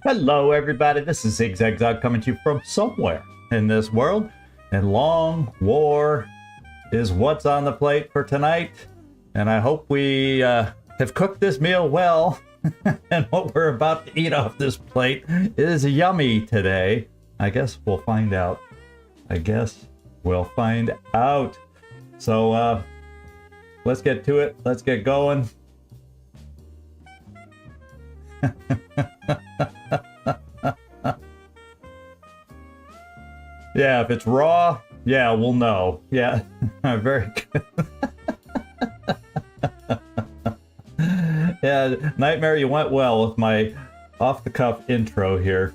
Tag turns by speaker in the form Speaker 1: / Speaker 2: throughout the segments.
Speaker 1: Hello everybody, this is Zigzag coming to you from somewhere in this world, and long war is what's on the plate for tonight, and I hope we have cooked this meal well, and what we're about to eat off this plate is yummy today. I guess we'll find out. So let's get to it, let's get going. Yeah, if it's raw, yeah, we'll know. Yeah, very good. Yeah, Nightmare, you went well with my off-the-cuff intro here.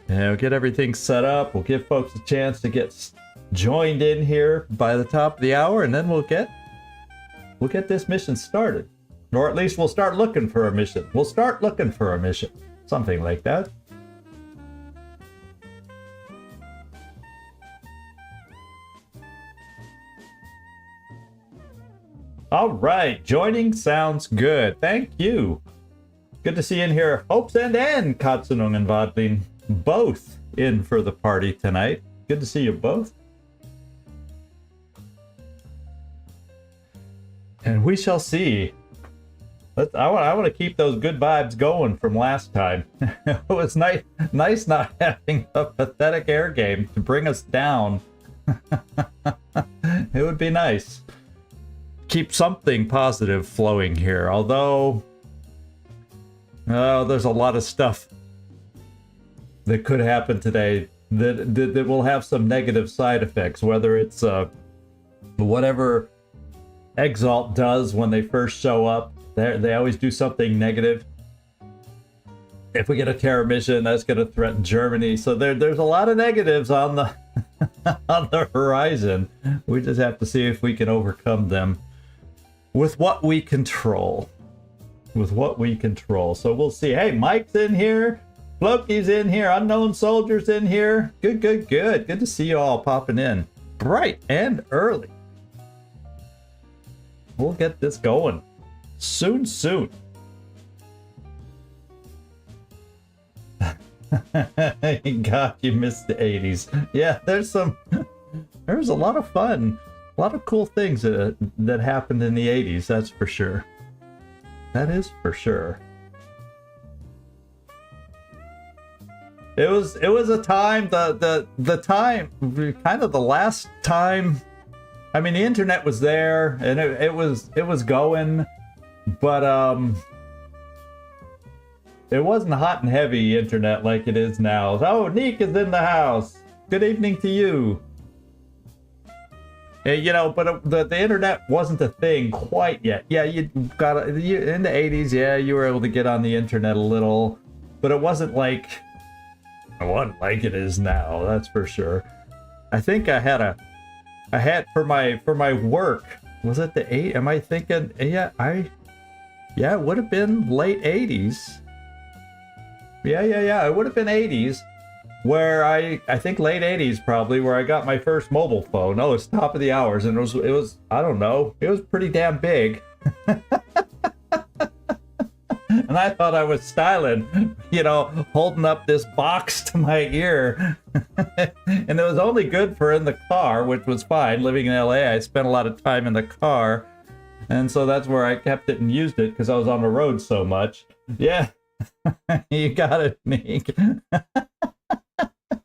Speaker 1: Yeah, we'll get everything set up. We'll give folks a chance to get joined in here by the top of the hour, and then we'll get this mission started. Or at least we'll start looking for a mission. Something like that. All right, joining sounds good. Thank you. Good to see you in here. Hopesend and Katsunung and Vodlin both in for the party tonight. Good to see you both. And we shall see. I want to keep those good vibes going from last time. It was nice not having a pathetic air game to bring us down. It would be nice. Keep something positive flowing here. Although, there's a lot of stuff that could happen today that will have some negative side effects. Whether it's whatever Exalt does when they first show up. They always do something negative. If we get a terror mission, that's going to threaten Germany. So there's a lot of negatives on the on the horizon. We just have to see if we can overcome them with what we control. So we'll see. Hey, Mike's in here. Floki's in here. Unknown Soldier's in here. Good. Good to see you all popping in. Bright and early. We'll get this going soon. God, you missed the 80s. Yeah, there's a lot of fun, a lot of cool things that happened in the 80s. That's for sure. That is for sure. It was a time, the time, kind of the last time. I mean, the internet was there, and it was going, but it wasn't hot and heavy internet like it is now. Oh, Neek is in the house. Good evening to you. You know, but the internet wasn't a thing quite yet. Yeah, in the 80s. Yeah, you were able to get on the internet a little, but it wasn't like it is now. That's for sure. I think I had for my work, was it the 8? Am I thinking? Yeah, it would have been late 80s. Yeah, it would have been 80s, where I think late 80s probably, where I got my first mobile phone. Oh, it's top of the hours, and it was I don't know, it was pretty damn big. And I thought I was styling, holding up this box to my ear. And it was only good for in the car, which was fine. Living in LA, I spent a lot of time in the car. And so that's where I kept it and used it, because I was on the road so much. Yeah, you got it, Meek.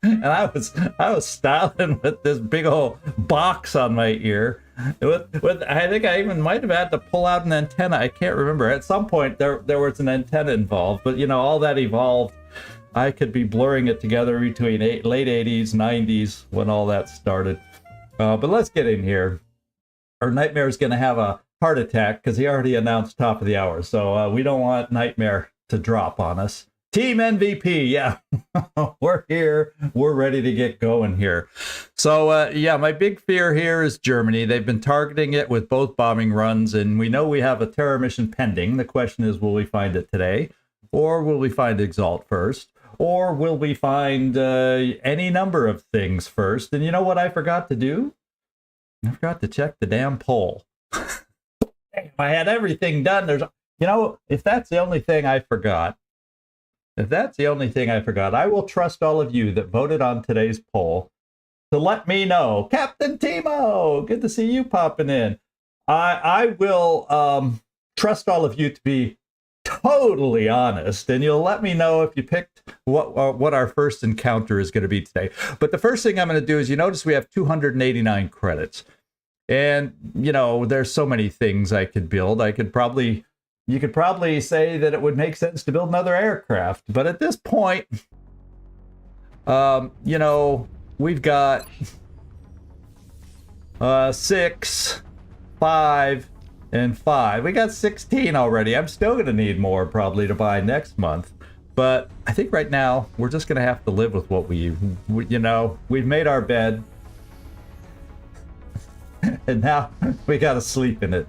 Speaker 1: And I was styling with this big old box on my ear. I think I even might have had to pull out an antenna. I can't remember. At some point there was an antenna involved, but all that evolved. I could be blurring it together between late 80s, 90s when all that started. But let's get in here. Our Nightmare's going to have a heart attack because he already announced top of the hour. So we don't want Nightmare to drop on us. Team MVP, yeah. We're here. We're ready to get going here. So, yeah, my big fear here is Germany. They've been targeting it with both bombing runs, and we know we have a terror mission pending. The question is, will we find it today? Or will we find Exalt first? Or will we find any number of things first? And you know what I forgot to do? I forgot to check the damn poll. If I had everything done, if that's the only thing I forgot, I will trust all of you that voted on today's poll to let me know. Captain Timo, good to see you popping in. I will trust all of you to be totally honest, and you'll let me know if you picked what our first encounter is going to be today. But the first thing I'm going to do is, you notice we have 289 credits. And, there's so many things I could build. You could probably say that it would make sense to build another aircraft. But at this point, we've got 6, 5, and 5. We got 16 already. I'm still going to need more probably to buy next month. But I think right now we're just going to have to live with what we've made our bed. And now we got to sleep in it.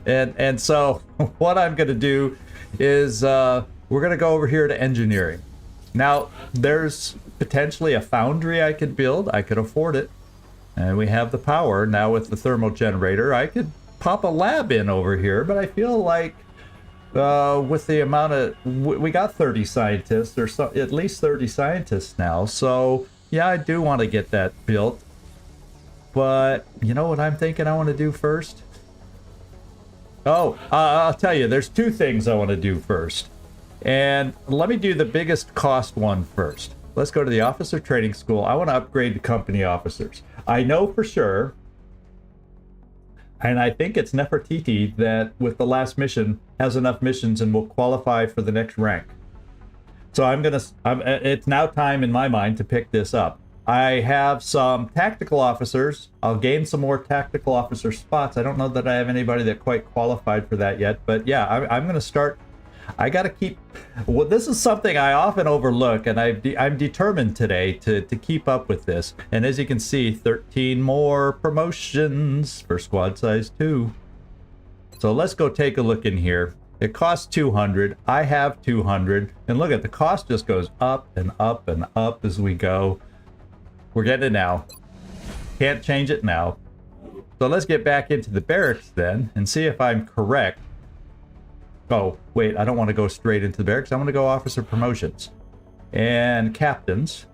Speaker 1: And so what I'm going to do is we're going to go over here to engineering. Now, there's potentially a foundry I could build. I could afford it. And we have the power. Now with the thermal generator, I could pop a lab in over here. But I feel like with the amount of... We got 30 scientists, or so, at least 30 scientists now. So, yeah, I do want to get that built. But you know what I'm thinking I want to do first? Oh, I'll tell you, there's two things I want to do first. And let me do the biggest cost one first. Let's go to the officer training school. I want to upgrade the company officers. I know for sure, and I think it's Nefertiti that with the last mission has enough missions and will qualify for the next rank. So it's now time in my mind to pick this up. I have some tactical officers. I'll gain some more tactical officer spots. I don't know that I have anybody that quite qualified for that yet, but yeah, I'm going to start. I got to keep. Well, this is something I often overlook, and I'm determined today to keep up with this. And as you can see, 13 more promotions for squad size 2. So let's go take a look in here. It costs 200. I have 200, and look at the cost just goes up and up and up as we go. We're getting it now. Can't change it now. So let's get back into the barracks then and see if I'm correct. Oh, wait, I don't want to go straight into the barracks. I want to go officer promotions and captains.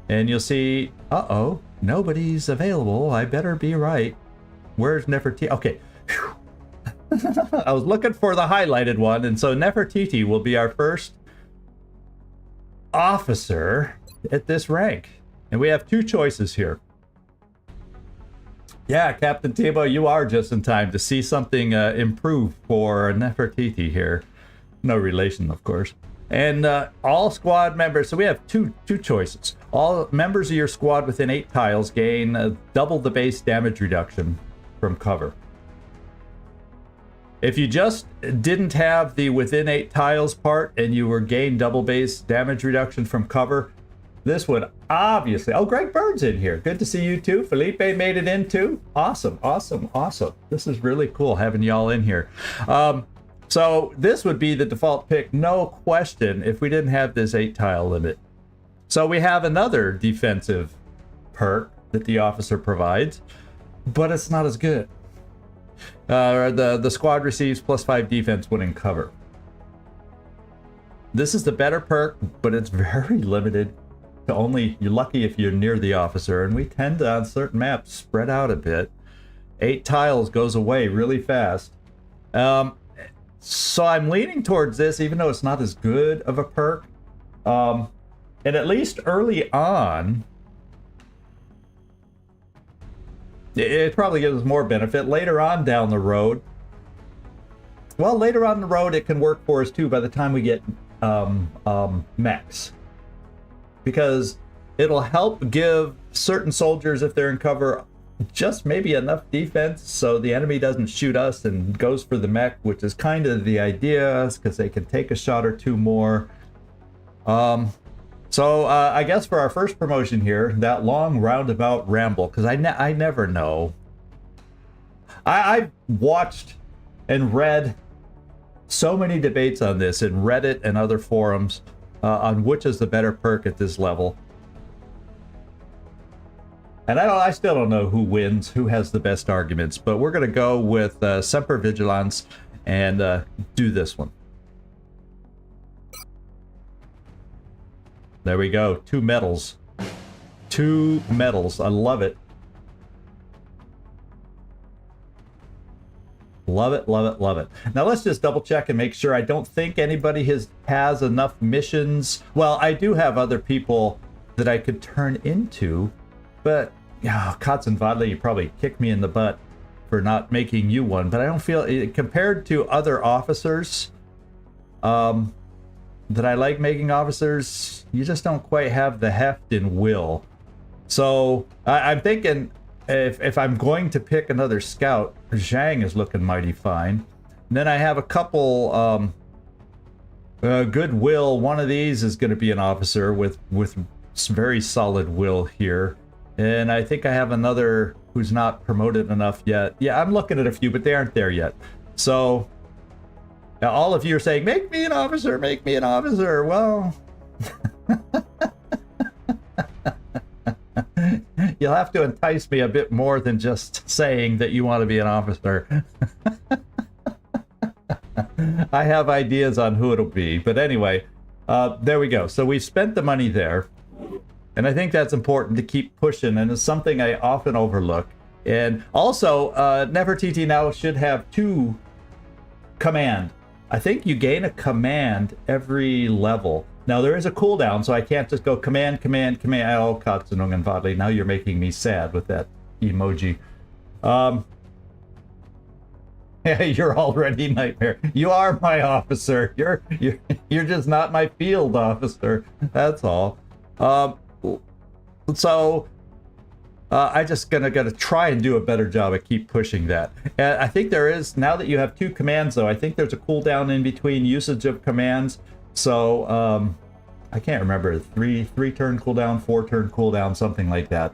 Speaker 1: And you'll see, uh-oh, nobody's available. I better be right. Where's Nefertiti? Okay. I was looking for the highlighted one. And so Nefertiti will be our first officer at this rank. And we have two choices here. Yeah, Captain Timo, you are just in time to see something improve for Nefertiti here. No relation, of course. And all squad members, so we have two choices. All members of your squad within 8 tiles gain double the base damage reduction from cover. If you just didn't have the within 8 tiles part and you were gained double base damage reduction from cover, this would obviously... Oh, Greg Bird's in here. Good to see you too. Felipe made it in too. Awesome, awesome, awesome. This is really cool having y'all in here. So this would be the default pick, no question, if we didn't have this 8-tile limit. So we have another defensive perk that the officer provides, but it's not as good. The squad receives +5 defense when in cover. This is the better perk, but it's very limited. You're lucky if you're near the officer, and we tend to on certain maps spread out a bit. 8 tiles goes away really fast. So I'm leaning towards this, even though it's not as good of a perk. And at least early on, it probably gives us more benefit. Later on down the road, well, later on the road, it can work for us too by the time we get mechs. Because it'll help give certain soldiers, if they're in cover, just maybe enough defense so the enemy doesn't shoot us and goes for the mech, which is kind of the idea, because they can take a shot or two more. So I guess for our first promotion here, that long roundabout ramble, because I never know. I've watched and read so many debates on this in Reddit and other forums on which is the better perk at this level. And I still don't know who wins, who has the best arguments, but we're going to go with Semper Vigilance and do this one. There we go. 2 medals. 2 medals. I love it. Love it, love it, love it. Now let's just double check and make sure. I don't think anybody has enough missions. Well, I do have other people that I could turn into, but yeah, Kotz and Vodley, you probably kick me in the butt for not making you one, but I don't feel, compared to other officers that I like making officers, you just don't quite have the heft and will. So I'm thinking, if I'm going to pick another scout, Zhang is looking mighty fine. And then I have a couple goodwill. One of these is going to be an officer with very solid will here. And I think I have another who's not promoted enough yet. Yeah, I'm looking at a few, but they aren't there yet. So now all of you are saying, make me an officer, make me an officer. Well, you'll have to entice me a bit more than just saying that you want to be an officer. I have ideas on who it'll be, but anyway, there we go. So we've spent the money there, and I think that's important to keep pushing, and it's something I often overlook. And also, Nefertiti now should have 2 command. I think you gain a command every level. Now, there is a cooldown, so I can't just go command, command, command. Oh, Katsunung and Vadli, now you're making me sad with that emoji. Yeah, you're already Nightmare. You are my officer. You're just not my field officer. That's all. So I just gotta try and do a better job of keep pushing that. And I think there is, now that you have 2 commands, though, I think there's a cooldown in between usage of commands. So I can't remember, 3 turn cooldown, 4 turn cooldown, something like that.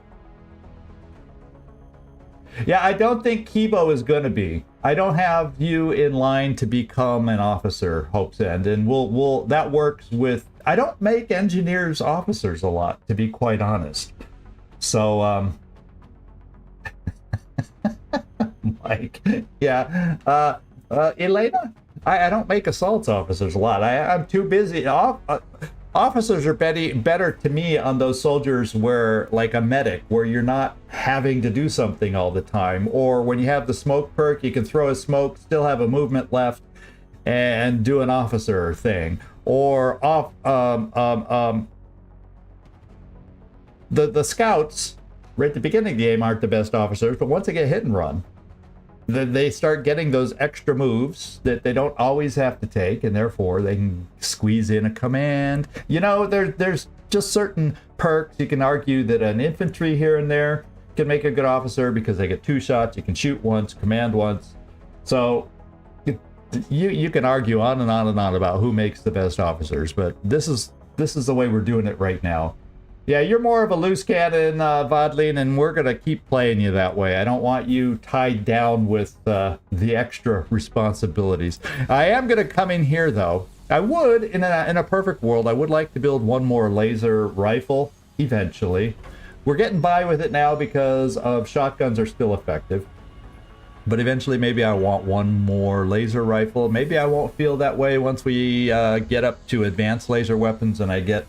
Speaker 1: Yeah, I don't think Kibo is gonna be. I don't have you in line to become an officer, Hope's End, and we'll that works with. I don't make engineers officers a lot, to be quite honest. So Mike, yeah, Elena, I don't make assaults officers a lot. I'm too busy. Officers are better to me on those soldiers where, like a medic, where you're not having to do something all the time, or when you have the smoke perk, you can throw a smoke, still have a movement left, and do an officer thing. Or the scouts right at the beginning of the game aren't the best officers, but once they get hit and run, they start getting those extra moves that they don't always have to take, and therefore they can squeeze in a command. You know, there's just certain perks. You can argue that an infantry here and there can make a good officer because they get 2 shots. You can shoot once, command once. So you can argue on and on and on about who makes the best officers, but this is the way we're doing it right now. Yeah, you're more of a loose cannon, Vodlin, and we're going to keep playing you that way. I don't want you tied down with the extra responsibilities. I am going to come in here, though. I would, in a perfect world, I would like to build one more laser rifle eventually. We're getting by with it now because of shotguns are still effective. But eventually, maybe I want one more laser rifle. Maybe I won't feel that way once we get up to advanced laser weapons and I get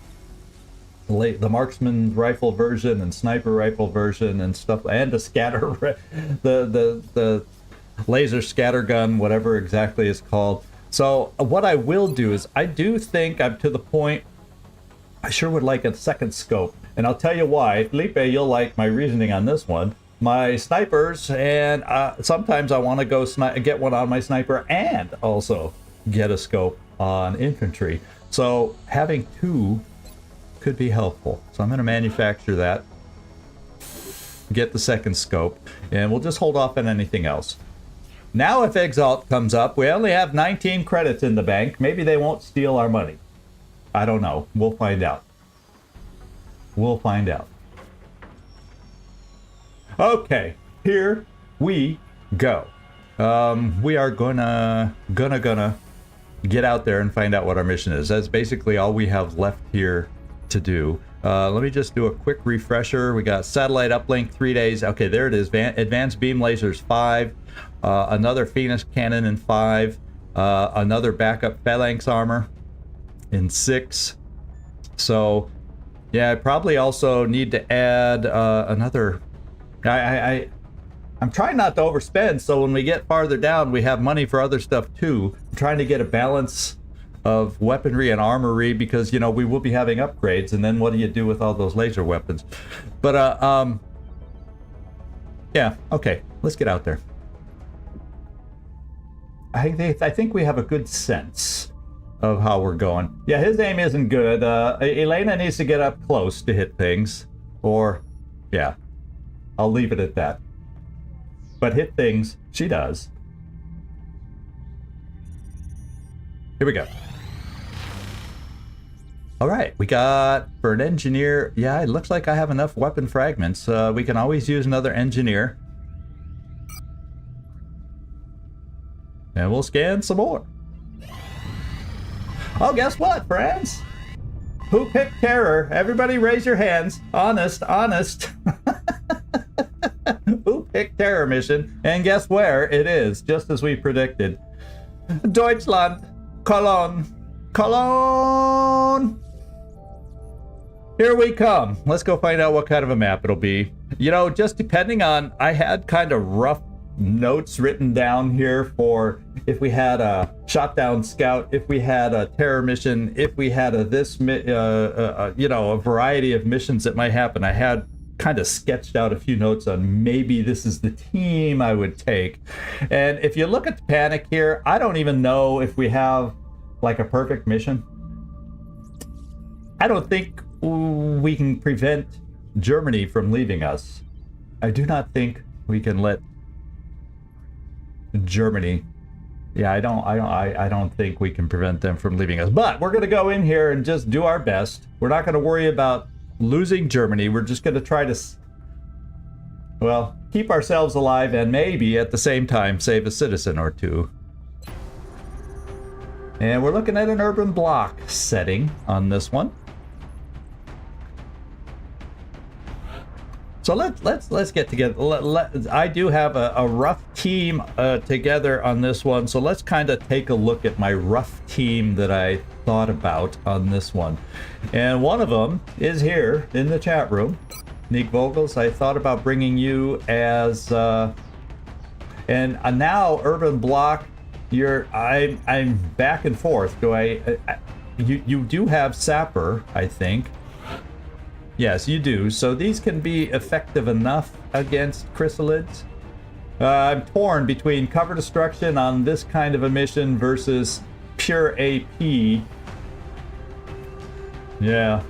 Speaker 1: the marksman rifle version and sniper rifle version and stuff, and the scatter, the laser scatter gun, whatever exactly it's called. So what I will do is, I do think I'm to the point, I sure would like a second scope. And I'll tell you why. Felipe, you'll like my reasoning on this one. My snipers, and sometimes I want to go get one on my sniper and also get a scope on infantry. So having 2 could be helpful. So I'm going to manufacture that, get the second scope, and we'll just hold off on anything else. Now if Exalt comes up, we only have 19 credits in the bank. Maybe they won't steal our money. I don't know. We'll find out. We'll find out. Okay, here we go. We are gonna get out there and find out what our mission is. That's basically all we have left here to do. Let me just do a quick refresher. We got satellite uplink 3 days. Okay, there it is. Advanced beam lasers 5. Another Phoenix cannon in 5. Another backup phalanx armor in 6. So yeah, I probably also need to add another. I'm trying not to overspend, so when we get farther down, we have money for other stuff too. I'm trying to get a balance of weaponry and armory because, you know, we will be having upgrades, and then what do you do with all those laser weapons? But yeah, okay, let's get out there. I think we have a good sense of how we're going. Yeah, his aim isn't good. Elena needs to get up close to hit things, or yeah, I'll leave it at that. But hit things, she does. Here we go. All right, we got, for an engineer, yeah, it looks like I have enough weapon fragments. We can always use another engineer. And we'll scan some more. Oh, guess what, friends? Who picked terror? Everybody raise your hands. Honest, honest. Who picked terror mission? And guess where it is, just as we predicted. Deutschland. Cologne. Cologne. Here we come. Let's go find out what kind of a map it'll be. You know, just depending on, I had kind of rough notes written down here for if we had a shot down scout, if we had a terror mission, if we had a you know, a variety of missions that might happen. I had kind of sketched out a few notes on maybe this is the team I would take. And if you look at the panic here, I don't even know if we have like a perfect mission. I don't think we can prevent Germany from leaving us. I do not think we can let Germany. Yeah, I don't think we can prevent them from leaving us. But we're going to go in here and just do our best. We're not going to worry about losing Germany. We're just going to try to, well, keep ourselves alive and maybe at the same time save a citizen or two. And we're looking at an urban block setting on this one. So let's get together. I do have a rough team together on this one. So let's kind of take a look at my rough team that I thought about on this one. And one of them is here in the chat room. Nick Vogels, I thought about bringing you as and now urban block. I'm back and forth. You do have sapper, I think. Yes, you do. So these can be effective enough against chrysalids. I'm torn between cover destruction on this kind of a mission versus pure AP. Yeah,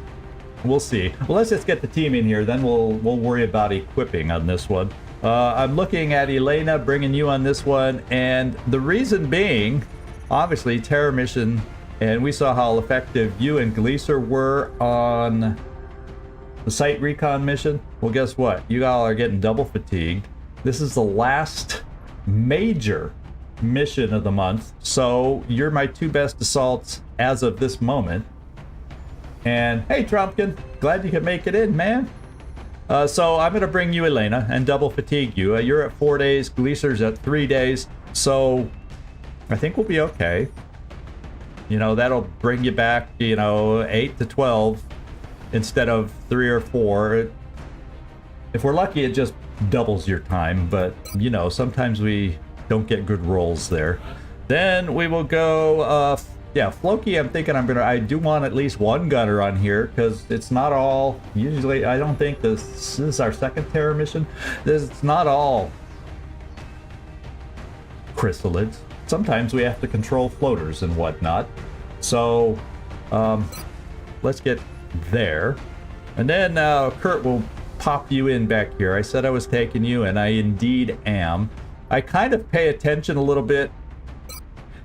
Speaker 1: we'll see. Well, let's just get the team in here, then we'll worry about equipping on this one. I'm looking at Elena, bringing you on this one, and the reason being, obviously, terror mission, and we saw how effective you and Gleaser were on the site recon mission. Well, guess what? You all are getting double fatigued. This is the last major mission of the month, so you're my two best assaults as of this moment. And hey, Trumpkin, glad you could make it in, man. So I'm gonna bring you Elena and double fatigue you. You're at 4 days, Gleaser's at 3 days, so I think we'll be okay. You know, that'll bring you back, you know, 8 to 12 instead of 3 or 4. If we're lucky, it just doubles your time, but you know, sometimes we don't get good rolls there. Then we will go, yeah, Floki, I'm thinking I do want at least one gunner on here, because it's not all, usually, I don't think this is our second terror mission. It's not all chrysalids. Sometimes we have to control floaters and whatnot. So, let's get there. And then Kurt will pop you in back here. I said I was taking you, and I indeed am. I kind of pay attention a little bit,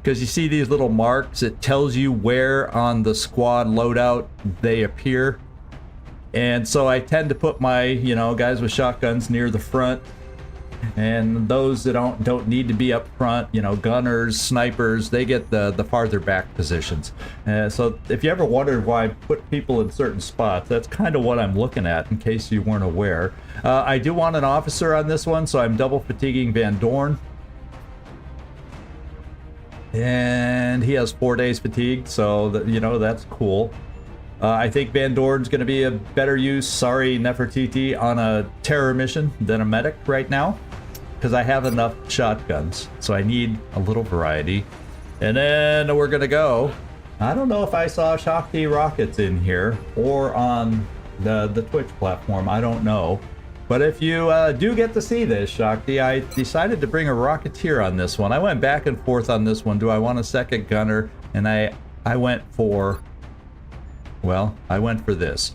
Speaker 1: because you see these little marks. It tells you where on the squad loadout they appear. And so I tend to put my, you know, guys with shotguns near the front. And those that don't need to be up front, you know, gunners, snipers, they get the farther back positions. So if you ever wondered why I put people in certain spots, that's kind of what I'm looking at, in case you weren't aware. I do want an officer on this one, so I'm double fatiguing Van Dorn. And he has 4 days fatigue, so that, you know, that's cool. I think Van Dorn's going to be a better use, sorry Nefertiti, on a terror mission than a medic right now, because I have enough shotguns, so I need a little variety. And then we're going to go. I don't know if I saw Shakti rockets in here or on the Twitch platform. I don't know. But if you do get to see this, Shakti, I decided to bring a Rocketeer on this one. I went back and forth on this one. Do I want a second gunner? And I went for, well, I went for this.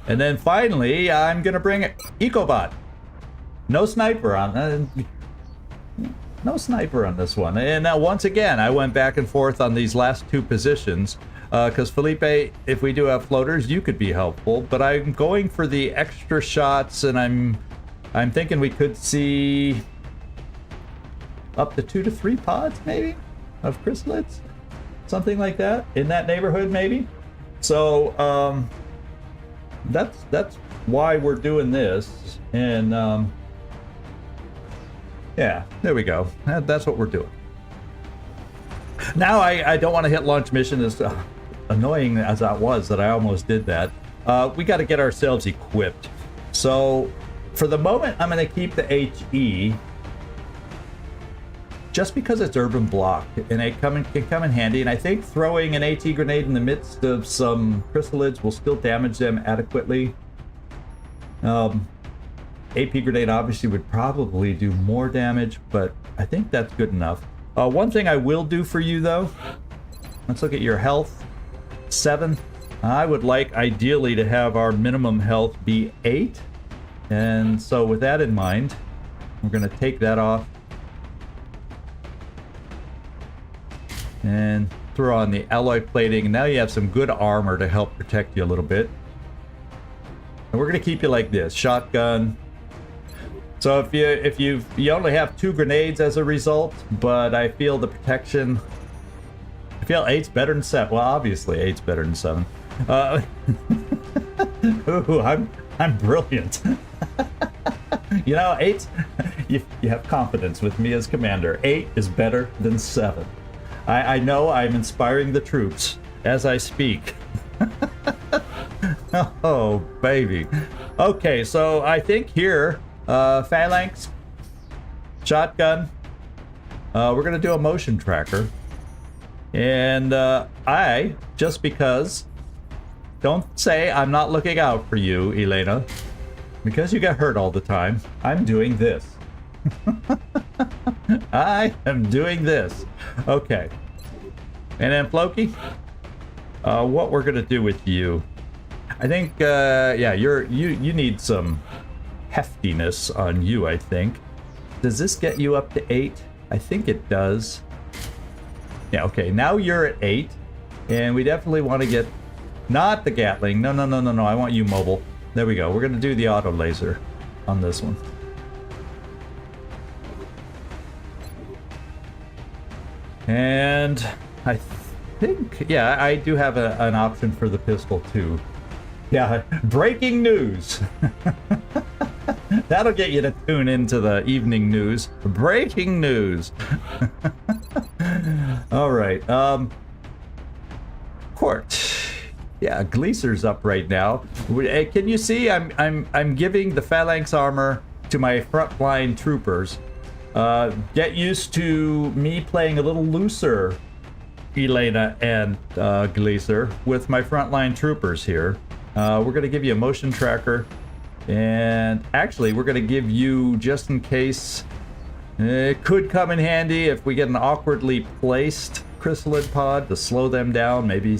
Speaker 1: And then finally, I'm going to bring Ecobot. No sniper on no sniper on this one. And now once again, I went back and forth on these last two positions. Because Felipe, if we do have floaters, you could be helpful. But I'm going for the extra shots, and I'm thinking we could see up to 2 to 3 pods, maybe, of chrysalids, something like that, in that neighborhood, maybe. So that's why we're doing this, and yeah, there we go. That's what we're doing. Now I don't want to hit launch mission, as annoying as that was that I almost did that. We got to get ourselves equipped. So for the moment, I'm going to keep the HE just because it's urban block and it can come in handy. And I think throwing an AT grenade in the midst of some chrysalids will still damage them adequately. AP grenade obviously would probably do more damage, but I think that's good enough. One thing I will do for you though, let's look at your health. 7. I would like ideally to have our minimum health be 8. And so with that in mind, we're going to take that off and throw on the alloy plating. And now you have some good armor to help protect you a little bit. And we're going to keep you like this, shotgun. So if you only have 2 grenades as a result, but I feel the protection, I feel 8's better than 7. Well, obviously 8's better than 7. Ooh, I'm brilliant. You know, 8, you have confidence with me as commander. 8 is better than 7. I know I'm inspiring the troops as I speak. Oh, baby. Okay, so I think here, phalanx, shotgun, we're gonna do a motion tracker. And I, just because, don't say I'm not looking out for you, Elena, because you get hurt all the time, I'm doing this. I am doing this. Okay. And then Floki, what we're gonna do with you, I think, yeah, you need some heftiness on you, I think. Does this get you up to 8? I think it does. Yeah, okay, now you're at 8, and we definitely want to get, not the Gatling, no, I want you mobile. There we go, we're gonna do the auto laser on this one. And I think, yeah, I do have an option for the pistol too. Yeah, breaking news. That'll get you to tune into the evening news. Breaking news. All right. Court. Yeah, Gleaser's up right now. Can you see? I'm giving the phalanx armor to my frontline troopers. Get used to me playing a little looser, Elena and Gleaser, with my frontline troopers here. We're going to give you a motion tracker, and actually we're going to give you, just in case it could come in handy if we get an awkwardly placed chrysalid pod to slow them down, maybe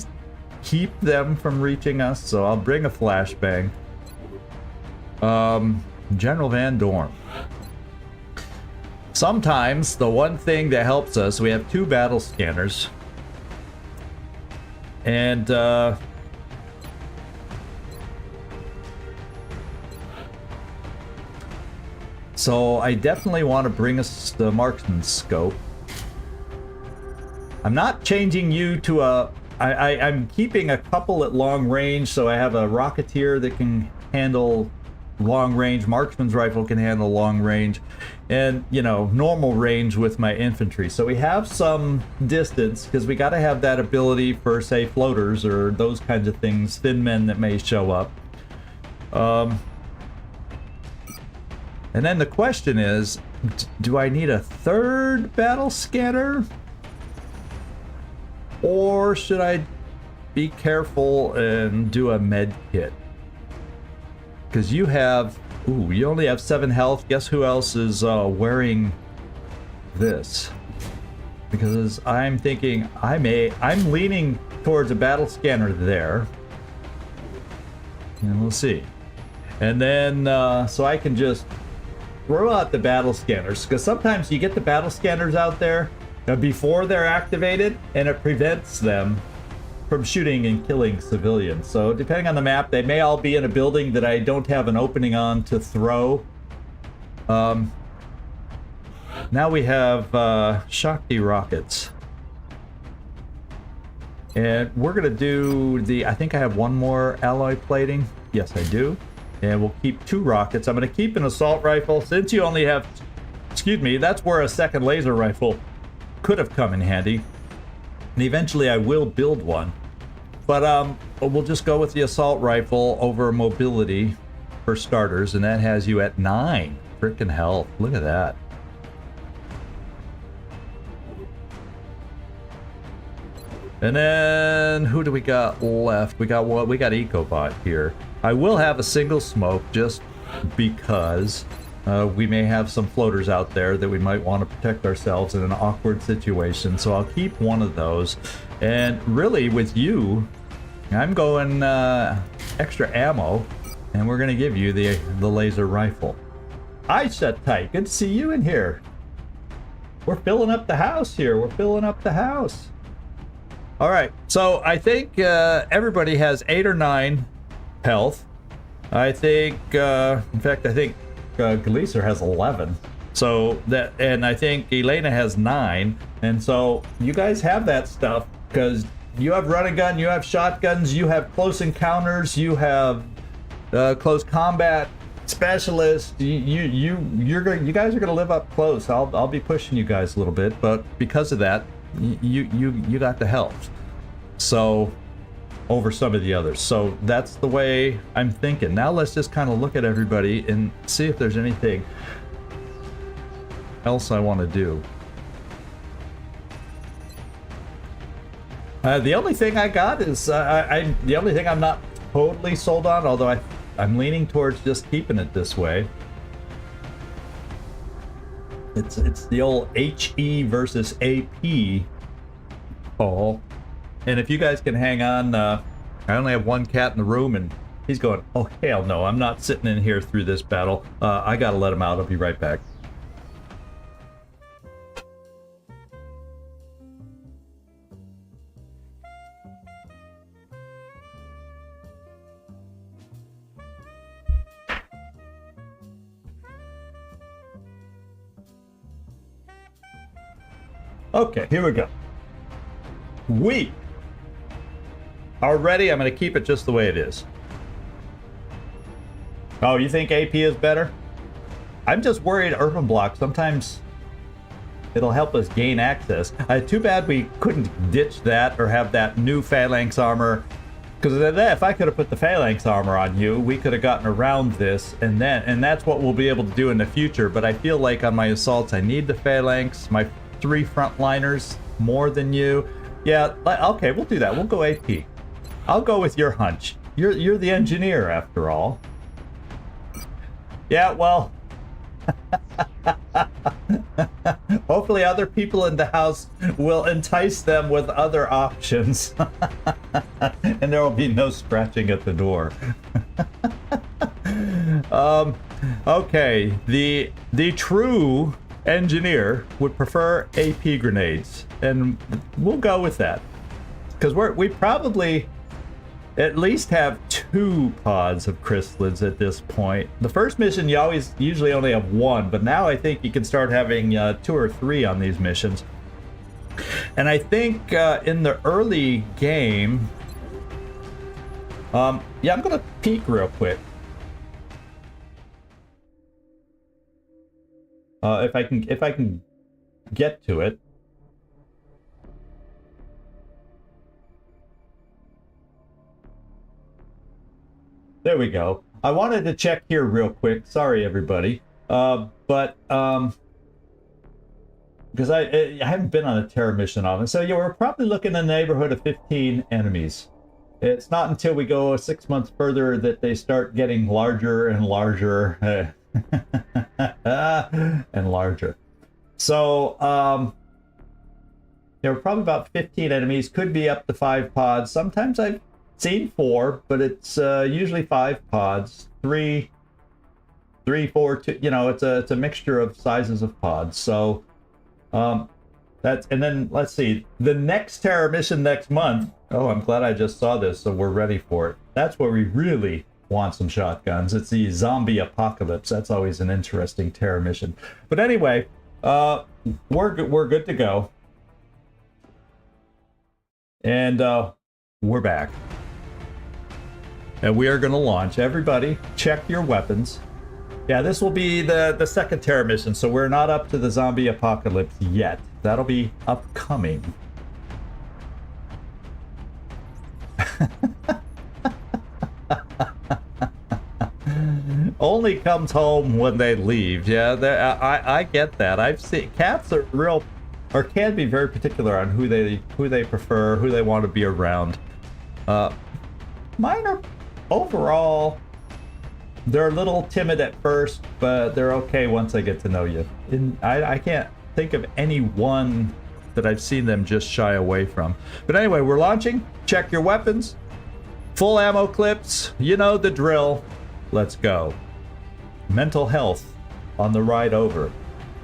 Speaker 1: keep them from reaching us. So I'll bring a flashbang. General Van Dorn. Sometimes the one thing that helps us, we have 2 battle scanners, and So I definitely want to bring us the marksman scope. I'm not changing you to a... I'm keeping a couple at long range, so I have a Rocketeer that can handle long range, Marksman's Rifle can handle long range, and, you know, normal range with my infantry. So we have some distance, because we got to have that ability for, say, floaters or those kinds of things, thin men that may show up. And then the question is, do I need a third battle scanner? Or should I be careful and do a med kit? Because you have... Ooh, you only have 7 health. Guess who else is wearing this? Because I'm thinking I'm leaning towards a battle scanner there. And we'll see. And then, so I can just throw out the battle scanners. Because sometimes you get the battle scanners out there before they're activated, and it prevents them from shooting and killing civilians. So depending on the map, they may all be in a building that I don't have an opening on to throw. Now we have Shakti rockets. And we're gonna do the, I think I have one more alloy plating. Yes, I do. And we'll keep 2 rockets. I'm gonna keep an assault rifle. Since you only have, excuse me, that's where a second laser rifle could have come in handy. And eventually I will build one. But we'll just go with the assault rifle over mobility for starters, and that has you at 9 freaking health. Look at that. And then who do we got left? We got what? We got EcoBot here. I will have a single smoke just because we may have some floaters out there that we might want to protect ourselves in an awkward situation. So I'll keep one of those. And really, with you, I'm going extra ammo, and we're going to give you the laser rifle. Hi, Shut Tight. Good to see you in here. We're filling up the house here. We're filling up the house. All right. So I think everybody has 8 or 9 health. I think, in fact, I think Gleaser has 11. So that, and I think Elena has 9. And so you guys have that stuff because you have run and gun, you have shotguns, you have close encounters, you have close combat specialists. You guys are gonna live up close. I'll be pushing you guys a little bit, but because of that, you got the health. So over some of the others. So that's the way I'm thinking. Now let's just kind of look at everybody and see if there's anything else I want to do. The only thing I got is the only thing I'm not totally sold on, although I'm leaning towards just keeping it this way. It's the old HE versus AP call. And if you guys can hang on, I only have one cat in the room, and he's going, oh hell no, I'm not sitting in here through this battle. I gotta let him out. I'll be right back. Okay, here we go. We are ready. I'm going to keep it just the way it is. Oh, you think AP is better? I'm just worried Urban Block, sometimes it'll help us gain access. Too bad we couldn't ditch that or have that new Phalanx armor. Because if I could have put the Phalanx armor on you, we could have gotten around this, and that's what we'll be able to do in the future. But I feel like on my assaults, I need the Phalanx, my 3 frontliners more than you. Yeah, okay, we'll do that. We'll go AP. I'll go with your hunch. You're the engineer, after all. Yeah, well, hopefully other people in the house will entice them with other options, and there will be no scratching at the door. Okay, the true engineer would prefer AP grenades, and we'll go with that because we probably, at least have 2 pods of chrysalids at this point. The first mission you usually only have 1, but now I think you can start having 2 or 3 on these missions. And I think in the early game, yeah, I'm gonna peek real quick. If I can get to it. There we go. I wanted to check here real quick. Sorry, everybody. Because I haven't been on a terror mission often. So yeah, we're probably looking in the neighborhood of 15 enemies. It's not until we go 6 months further that they start getting larger and larger and larger. So yeah, we're probably about 15 enemies. Could be up to 5 pods. Sometimes I've seen 4, but it's usually 5 pods. 3, 4, 2. You know, it's a mixture of sizes of pods. So that's, and then let's see, the next terror mission next month. Oh, I'm glad I just saw this, so we're ready for it. That's where we really want some shotguns. It's the zombie apocalypse. That's always an interesting terror mission. But anyway, we're good to go, and we're back. And we are going to launch. Everybody, check your weapons. Yeah, this will be the second terror mission, so we're not up to the zombie apocalypse yet. That'll be upcoming. Only comes home when they leave. Yeah, I get that. I've seen cats are real, or can be very particular on who they prefer, who they want to be around. Mine are overall, they're a little timid at first, but they're okay once they get to know you. I can't think of any one that I've seen them just shy away from. But anyway, we're launching. Check your weapons. Full ammo clips. You know the drill. Let's go. Mental health on the ride over.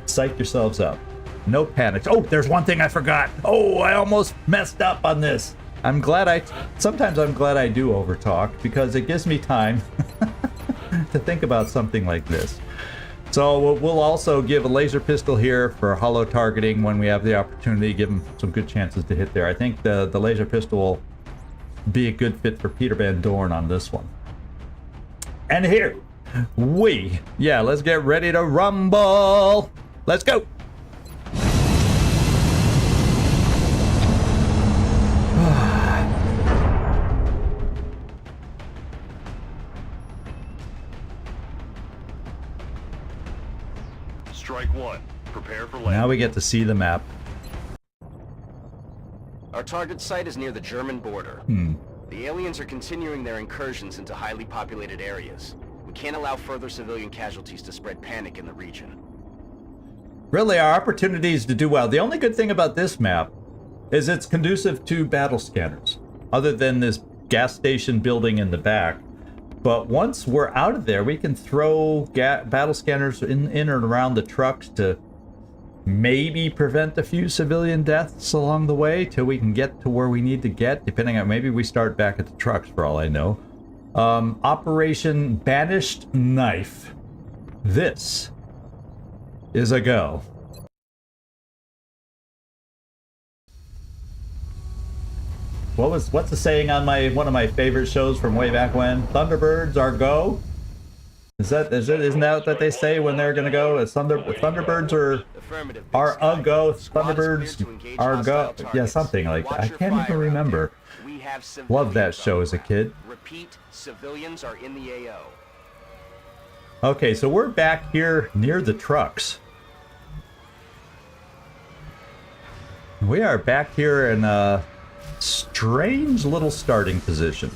Speaker 1: Psych yourselves up. No panic. Oh, there's one thing I forgot. Oh, I almost messed up on this. Sometimes I'm glad I do overtalk, because it gives me time to think about something like this. So we'll also give a laser pistol here for hollow targeting when we have the opportunity, give them some good chances to hit there. I think the laser pistol will be a good fit for Peter Van Dorn on this one. And here let's get ready to rumble. Let's go.
Speaker 2: Strike one. Prepare for landing.
Speaker 1: Now we get to see the map.
Speaker 3: Our target site is near the German border. The aliens are continuing their incursions into highly populated areas. We can't allow further civilian casualties to spread panic in the region.
Speaker 1: Really, our opportunities to do well. The only good thing about this map is it's conducive to battle scanners, other than this gas station building in the back. But once we're out of there, we can throw battle scanners in and around the trucks to maybe prevent a few civilian deaths along the way till we can get to where we need to get, depending on, maybe we start back at the trucks for all I know. Operation Banished Knife. This is a go. What's the saying on one of my favorite shows from way back when? Thunderbirds are go? Isn't that what they say when they're gonna go? Is Thunderbirds are a go, Thunderbirds are go. Yeah, something like that. I can't even remember. Loved that show as a kid.
Speaker 3: Repeat, civilians are in the AO.
Speaker 1: Okay, so we're back here near the trucks. We are back here in a strange little starting position.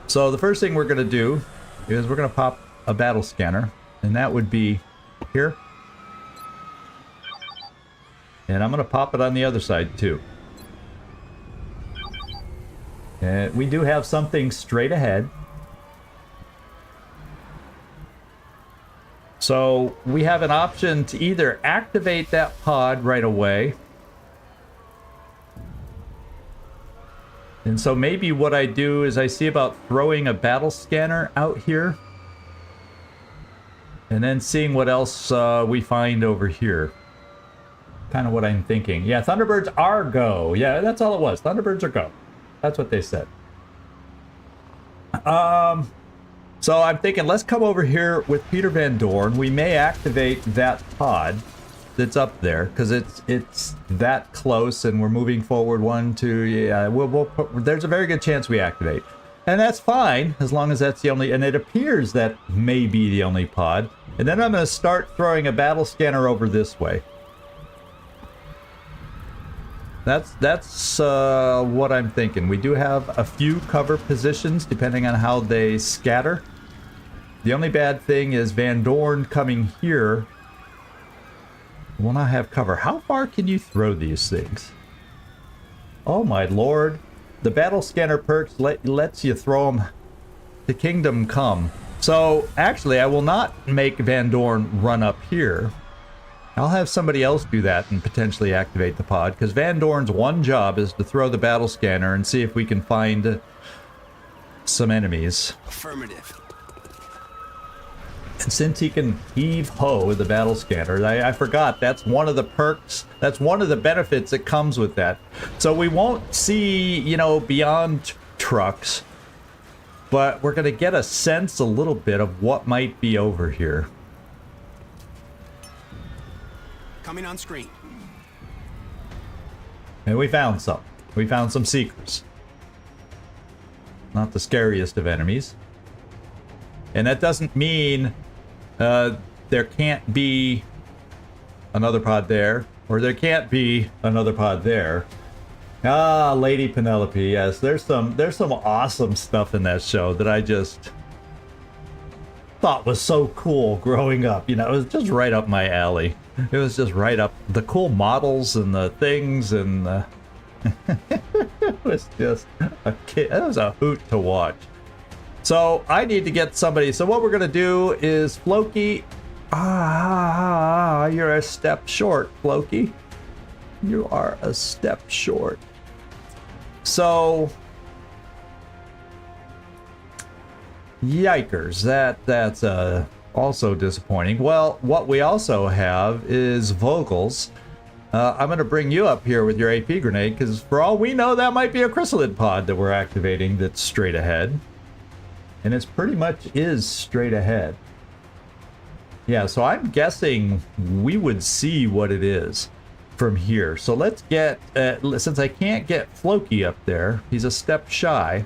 Speaker 1: So the first thing we're going to do is we're going to pop a battle scanner, and that would be here. And I'm going to pop it on the other side too. And we do have something straight ahead. So we have an option to either activate that pod right away, And so maybe what I do is I see about throwing a battle scanner out here. And then seeing what else we find over here. Kind of what I'm thinking. Yeah, Thunderbirds are go. Yeah, that's all it was. Thunderbirds are go. That's what they said. So I'm thinking, let's come over here with Peter Van Dorn. We may activate that pod that's up there because it's that close, and we're moving forward 1, 2. Yeah, there's a very good chance we activate, and that's fine as long as that's the only. And it appears that may be the only pod. And then I'm going to start throwing a battle scanner over this way. That's what I'm thinking. We do have a few cover positions depending on how they scatter. The only bad thing is Van Dorn coming here will not have cover. How far can you throw these things? Oh my lord. The battle scanner perks lets you throw them to Kingdom Come. So actually I will not make Van Dorn run up here. I'll have somebody else do that and potentially activate the pod, because Van Dorn's one job is to throw the battle scanner and see if we can find some enemies.
Speaker 2: Affirmative.
Speaker 1: And since he can heave-ho with the battle scanner, I forgot, that's one of the perks, that's one of the benefits that comes with that. So we won't see, you know, beyond trucks, but we're going to get a sense a little bit of what might be over here.
Speaker 2: Coming on screen.
Speaker 1: And we found some. We found some seekers. Not the scariest of enemies. And that doesn't mean there can't be another pod there, or there can't be another pod there. Ah, Lady Penelope, yes. There's some awesome stuff in that show that I just thought was so cool growing up. You know, it was just right up my alley. It was just right up the cool models and the things, and it was just a kid. It was a hoot to watch. So I need to get somebody. So what we're gonna do is Floki. You're a step short, Floki. You are a step short. So yikers, that's also disappointing. Well, what we also have is Vogels. I'm going to bring you up here with your AP grenade, because for all we know, that might be a chrysalid pod that we're activating that's straight ahead. And it's pretty much is straight ahead. Yeah, so I'm guessing we would see what it is from here. So let's get, since I can't get Floki up there, he's a step shy.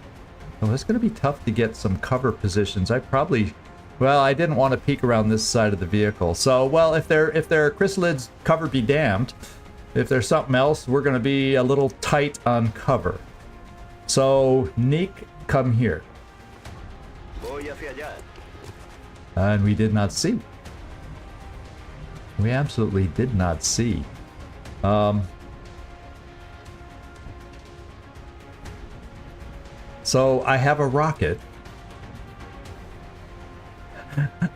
Speaker 1: Oh, it's going to be tough to get some cover positions. Well, I didn't want to peek around this side of the vehicle. So, well, if they're chrysalids, cover be damned. If there's something else, we're going to be a little tight on cover. So, Neek, come here. And we did not see. We absolutely did not see. So, I have a rocket.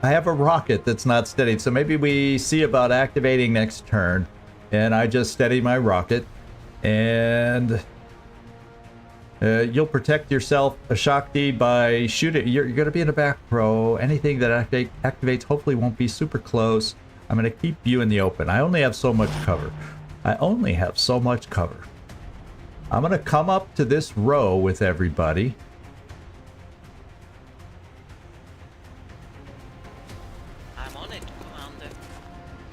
Speaker 1: I have a rocket that's not steadied, so maybe we see about activating next turn, and I just steady my rocket, and you'll protect yourself, Shakti, by shooting. You're going to be in the back row. Anything that activates hopefully won't be super close. I'm going to keep you in the open. I only have so much cover. I'm going to come up to this row with everybody.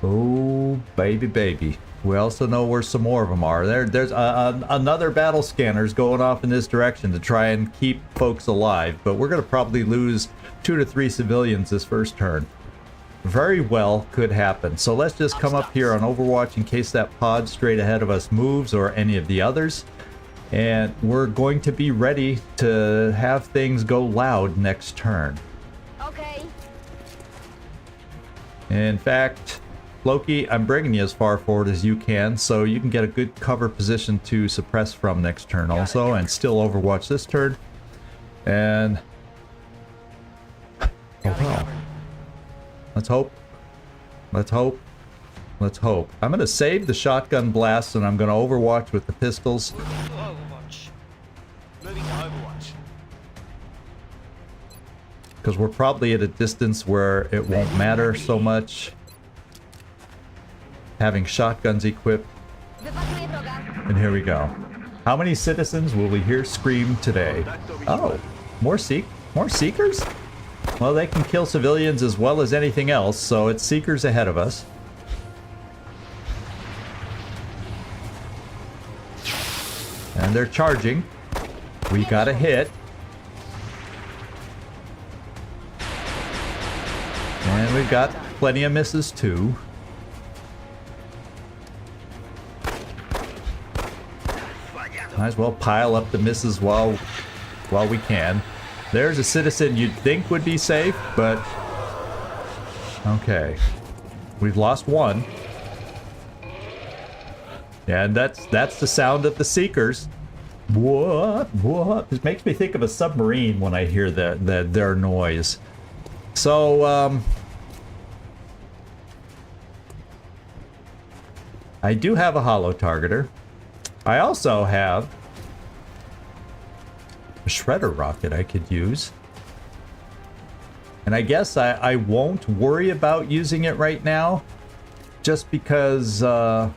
Speaker 1: Oh, baby. We also know where some more of them are. There's another battle scanner's going off in this direction to try and keep folks alive, but we're going to probably lose 2 to 3 civilians this first turn. Very well could happen. So let's just come up here on Overwatch in case that pod straight ahead of us moves, or any of the others. And we're going to be ready to have things go loud next turn.
Speaker 4: Okay.
Speaker 1: In fact, Loki, I'm bringing you as far forward as you can, so you can get a good cover position to suppress from next turn also, and still Overwatch this turn. And oh well. Let's hope. I'm gonna save the shotgun blasts, and I'm gonna Overwatch with the pistols. because we're probably at a distance where it won't matter so much having shotguns equipped. And here we go. How many citizens will we hear scream today? Oh, more seekers? Well, they can kill civilians as well as anything else, so it's seekers ahead of us. And they're charging. We got a hit. And we've got plenty of misses too. Might as well pile up the misses while we can. There's a citizen you'd think would be safe, but okay. We've lost one. And that's the sound of the seekers. What? It makes me think of a submarine when I hear their noise. So I do have a holo targeter. I also have a shredder rocket I could use. And I guess I won't worry about using it right now, just because you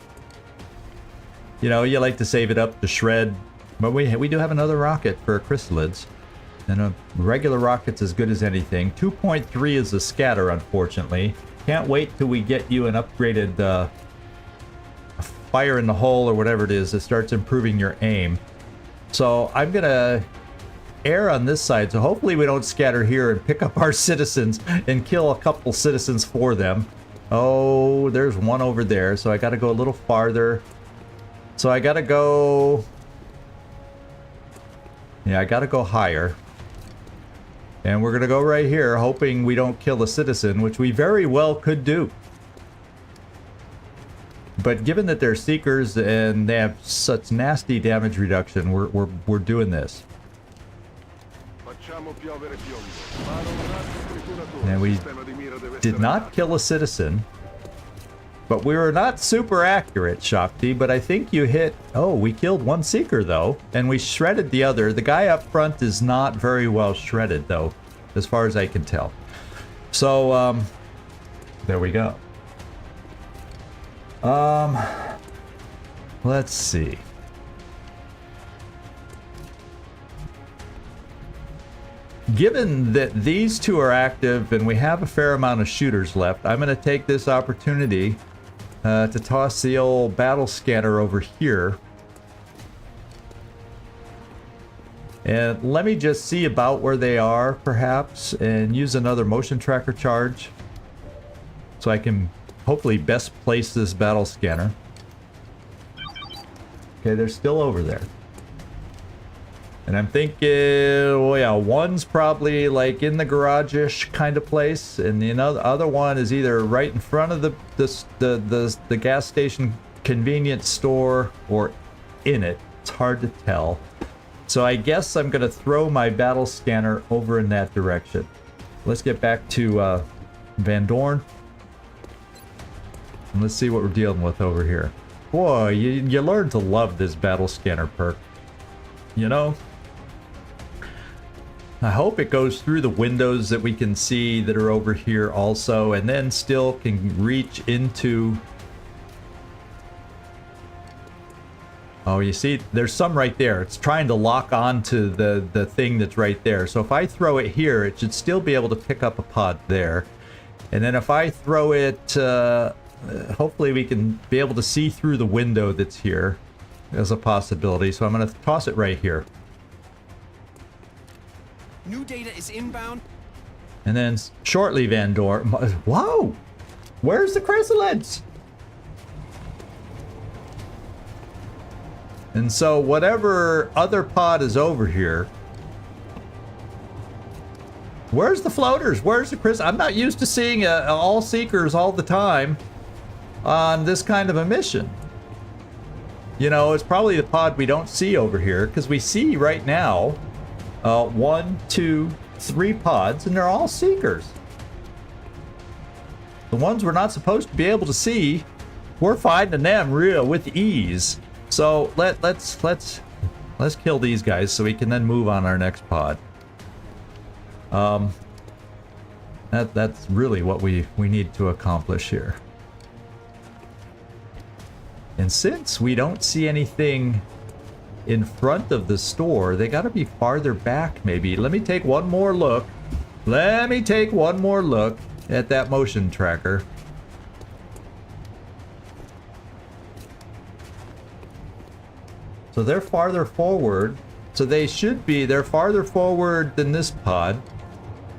Speaker 1: know, you like to save it up to shred. But we do have another rocket for chrysalids. And a regular rocket's as good as anything. 2.3 is a scatter, unfortunately. Can't wait till we get you an upgraded fire in the hole or whatever it is that starts improving your aim. So I'm gonna err on this side, so hopefully we don't scatter here and pick up our citizens and kill a couple citizens for them. Oh, there's one over there, so I gotta go a little farther. So I gotta go... Yeah, I gotta go higher. And we're gonna go right here, hoping we don't kill a citizen, which we very well could do. But given that they're seekers and they have such nasty damage reduction, we're doing this. And we did not kill a citizen. But we were not super accurate, Shakti, but I think you hit... Oh, we killed one seeker, though, and we shredded the other. The guy up front is not very well shredded, though, as far as I can tell. So, there we go. Let's see. Given that these two are active and we have a fair amount of shooters left, I'm going to take this opportunity to toss the old battle scanner over here. And let me just see about where they are, perhaps, and use another motion tracker charge so I can hopefully best place this battle scanner. Okay, they're still over there. And I'm thinking, oh yeah, one's probably like in the garage-ish kind of place, and the other one is either right in front of the gas station convenience store or in it. It's hard to tell. So I guess I'm gonna throw my battle scanner over in that direction. Let's get back to Van Dorn. And let's see what we're dealing with over here. Boy, you learn to love this battle scanner perk. You know? I hope it goes through the windows that we can see that are over here also, and then still can reach into... Oh, you see, there's some right there. It's trying to lock onto the thing that's right there. So if I throw it here, it should still be able to pick up a pod there. And then if I throw it, hopefully we can be able to see through the window that's here as a possibility. So I'm going to toss it right here.
Speaker 2: New data is inbound.
Speaker 1: And then shortly, Van Dorn. Whoa! Where's the chrysalids? And so whatever other pod is over here. Where's the floaters? Where's the chrysalids? I'm not used to seeing all seekers all the time on this kind of a mission. You know, it's probably the pod we don't see over here, because we see right now 1, 2, 3 pods, and they're all seekers. The ones we're not supposed to be able to see, we're finding them real with ease. So let's kill these guys so we can then move on our next pod. That's really what we need to accomplish here. And since we don't see anything in front of the store, they gotta be farther back maybe. Let me take one more look. Let me take one more look at that motion tracker. So they're farther forward. So they should be, they're farther forward than this pod.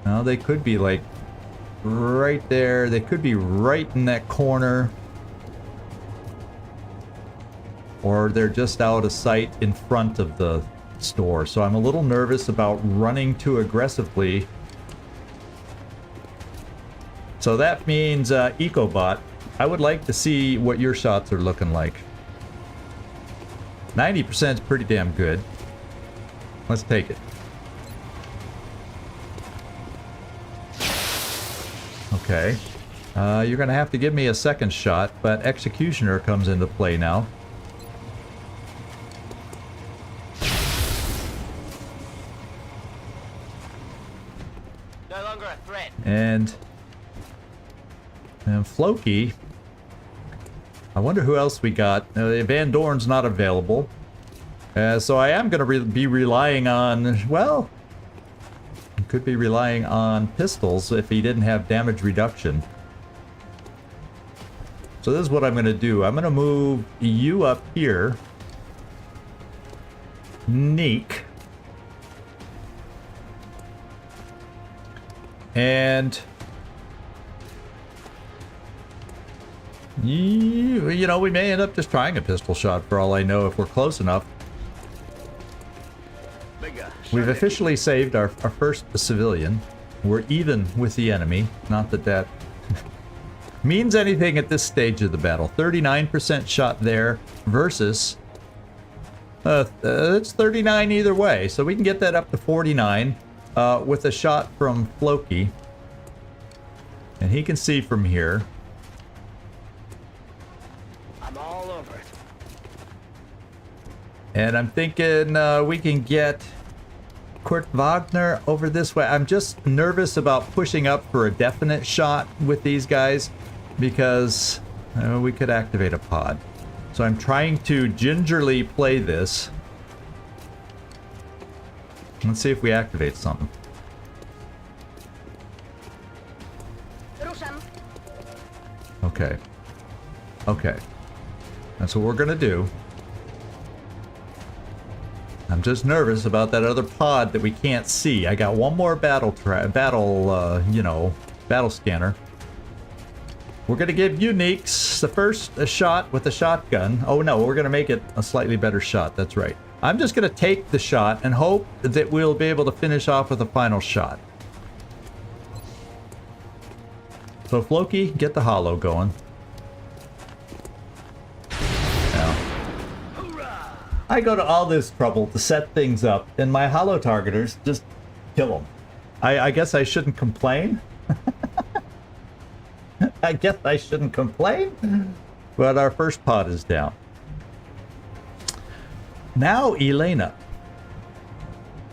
Speaker 1: Now they could be like right there. They could be right in that corner. Or they're just out of sight in front of the store. So I'm a little nervous about running too aggressively. So that means EcoBot, I would like to see what your shots are looking like. 90% is pretty damn good. Let's take it. Okay. You're gonna have to give me a second shot, but Executioner comes into play now.
Speaker 3: No longer a threat.
Speaker 1: And Floki. I wonder who else we got. Van Dorn's not available. So I am going to be relying on, well, could be relying on pistols if he didn't have damage reduction. So this is what I'm going to do. I'm going to move you up here. Neek. And you know, we may end up just trying a pistol shot for all I know if we're close enough. We've officially saved our first civilian. We're even with the enemy. Not that that means anything at this stage of the battle. 39% shot there versus it's 39 either way. So we can get that up to 49 with a shot from Floki. And he can see from here.
Speaker 3: I'm all over it.
Speaker 1: And I'm thinking we can get Kurt Wagner over this way. I'm just nervous about pushing up for a definite shot with these guys because we could activate a pod. So I'm trying to gingerly play this. Let's see if we activate something. Okay. Okay. That's what we're gonna do. I'm just nervous about that other pod that we can't see. I got one more battle scanner. We're gonna give Uniques the first shot with a shotgun. Oh no, we're gonna make it a slightly better shot. That's right. I'm just gonna take the shot and hope that we'll be able to finish off with a final shot. So Floki, get the holo going. I go to all this trouble to set things up, and my holo targeters just kill them. I guess I shouldn't complain. I guess I shouldn't complain. But our first pod is down. Now, Elena.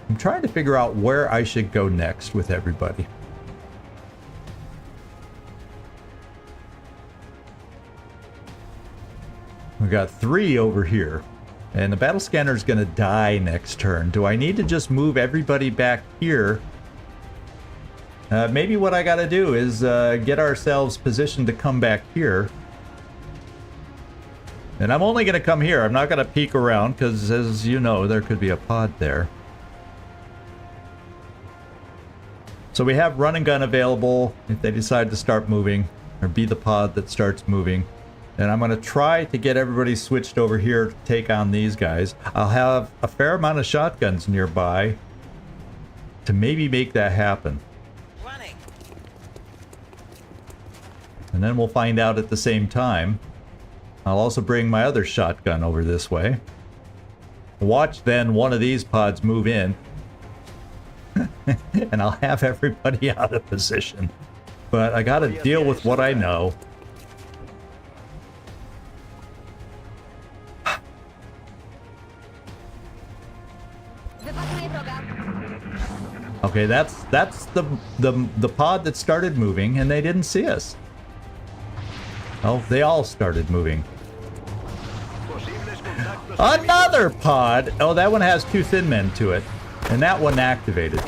Speaker 1: I'm trying to figure out where I should go next with everybody. We got 3 over here. And the battle scanner is going to die next turn. Do I need to just move everybody back here? Maybe what I got to do is get ourselves positioned to come back here. And I'm only going to come here. I'm not going to peek around because, as you know, there could be a pod there. So we have run and gun available if they decide to start moving or be the pod that starts moving. And I'm going to try to get everybody switched over here to take on these guys. I'll have a fair amount of shotguns nearby to maybe make that happen.
Speaker 3: Running.
Speaker 1: And then we'll find out at the same time. I'll also bring my other shotgun over this way. Watch then one of these pods move in. And I'll have everybody out of position. But I got to deal with what I know. Okay, that's the pod that started moving, and they didn't see us. Oh, they all started moving. Another pod! Oh, that one has 2 thin men to it. And that one activated.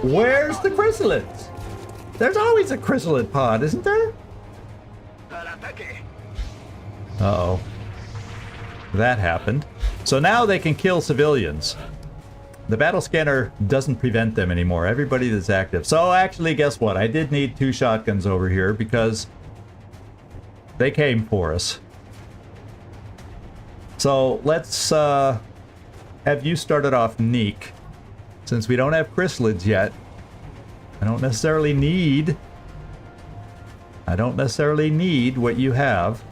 Speaker 1: Where's the chrysalids? There's always a chrysalid pod, isn't there? Uh-oh. That happened. So now they can kill civilians. The battle scanner doesn't prevent them anymore. Everybody that's active. So actually, guess what? I did need 2 shotguns over here because they came for us. So let's have you started off, Neek. Since we don't have chrysalids yet, I don't necessarily need what you have.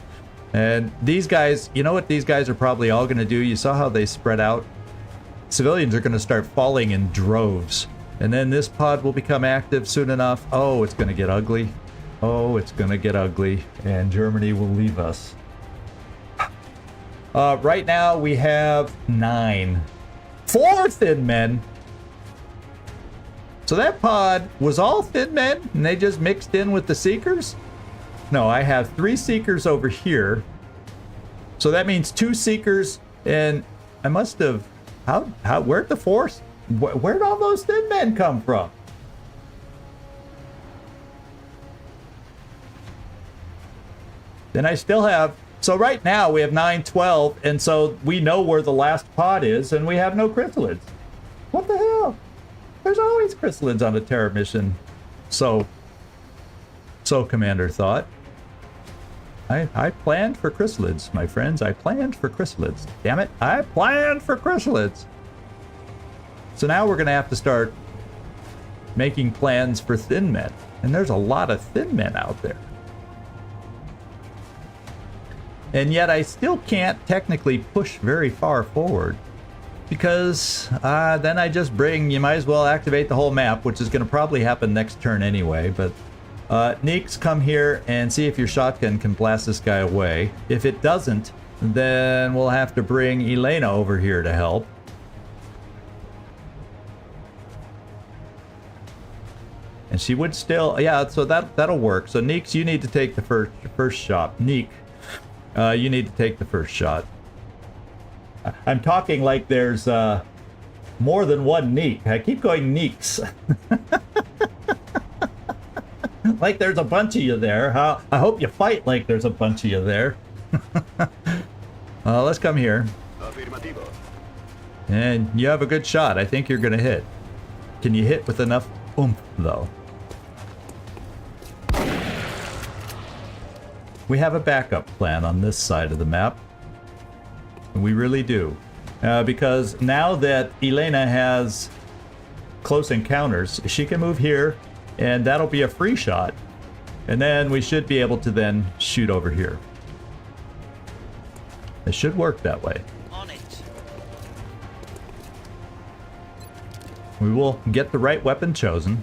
Speaker 1: And these guys, you know what these guys are probably all going to do? You saw how they spread out? Civilians are going to start falling in droves. And then this pod will become active soon enough. Oh, it's going to get ugly. Oh, it's going to get ugly. And Germany will leave us. Right now we have 9. 4 thin men. So that pod was all thin men and they just mixed in with the seekers? No, I have 3 seekers over here. So that means 2 seekers, and I must have... where'd the force? Where'd all those thin men come from? Then I still have... So right now we have 9, 12, and so we know where the last pod is, and we have no chrysalids. What the hell? There's always chrysalids on a Terra mission. So Commander thought. I planned for chrysalids, my friends. I planned for chrysalids. Damn it, I planned for chrysalids. So now we're going to have to start making plans for thin men. And there's a lot of thin men out there. And yet I still can't technically push very far forward. Because then I just you might as well activate the whole map, which is going to probably happen next turn anyway. But Neeks, come here and see if your shotgun can blast this guy away. If it doesn't, then we'll have to bring Elena over here to help. And she would still, yeah, so that'll work. So Neeks, you need to take the first shot. Neek, you need to take the first shot. I'm talking like there's more than one Neek. I keep going Neeks. Like there's a bunch of you there. I hope you fight like there's a bunch of you there. Let's come here. And you have a good shot. I think you're going to hit. Can you hit with enough oomph, though? We have a backup plan on this side of the map. We really do. Because now that Elena has close encounters, she can move here, and that'll be a free shot. And then we should be able to then shoot over here. It should work that way.
Speaker 4: On it.
Speaker 1: We will get the right weapon chosen.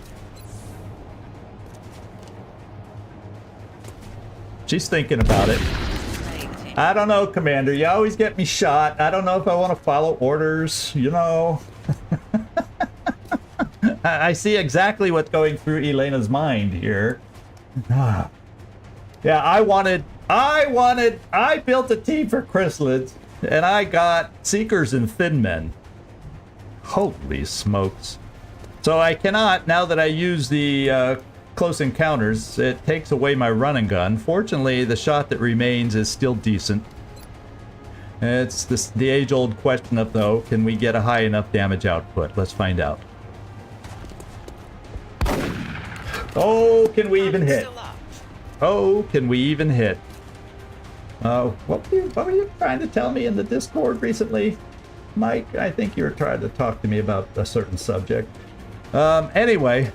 Speaker 1: She's thinking about it. I don't know, Commander. You always get me shot. I don't know if I want to follow orders, you know. I see exactly what's going through Elena's mind here. Yeah, I built a team for chrysalids, and I got seekers and thin men. Holy smokes. So I cannot, now that I use the close encounters, it takes away my run and gun. Fortunately, the shot that remains is still decent. It's the age-old question of, though, can we get a high enough damage output? Let's find out. Oh, can we even hit? Oh, can we even hit? What were you trying to tell me in the Discord recently? Mike, I think you were trying to talk to me about a certain subject. Anyway.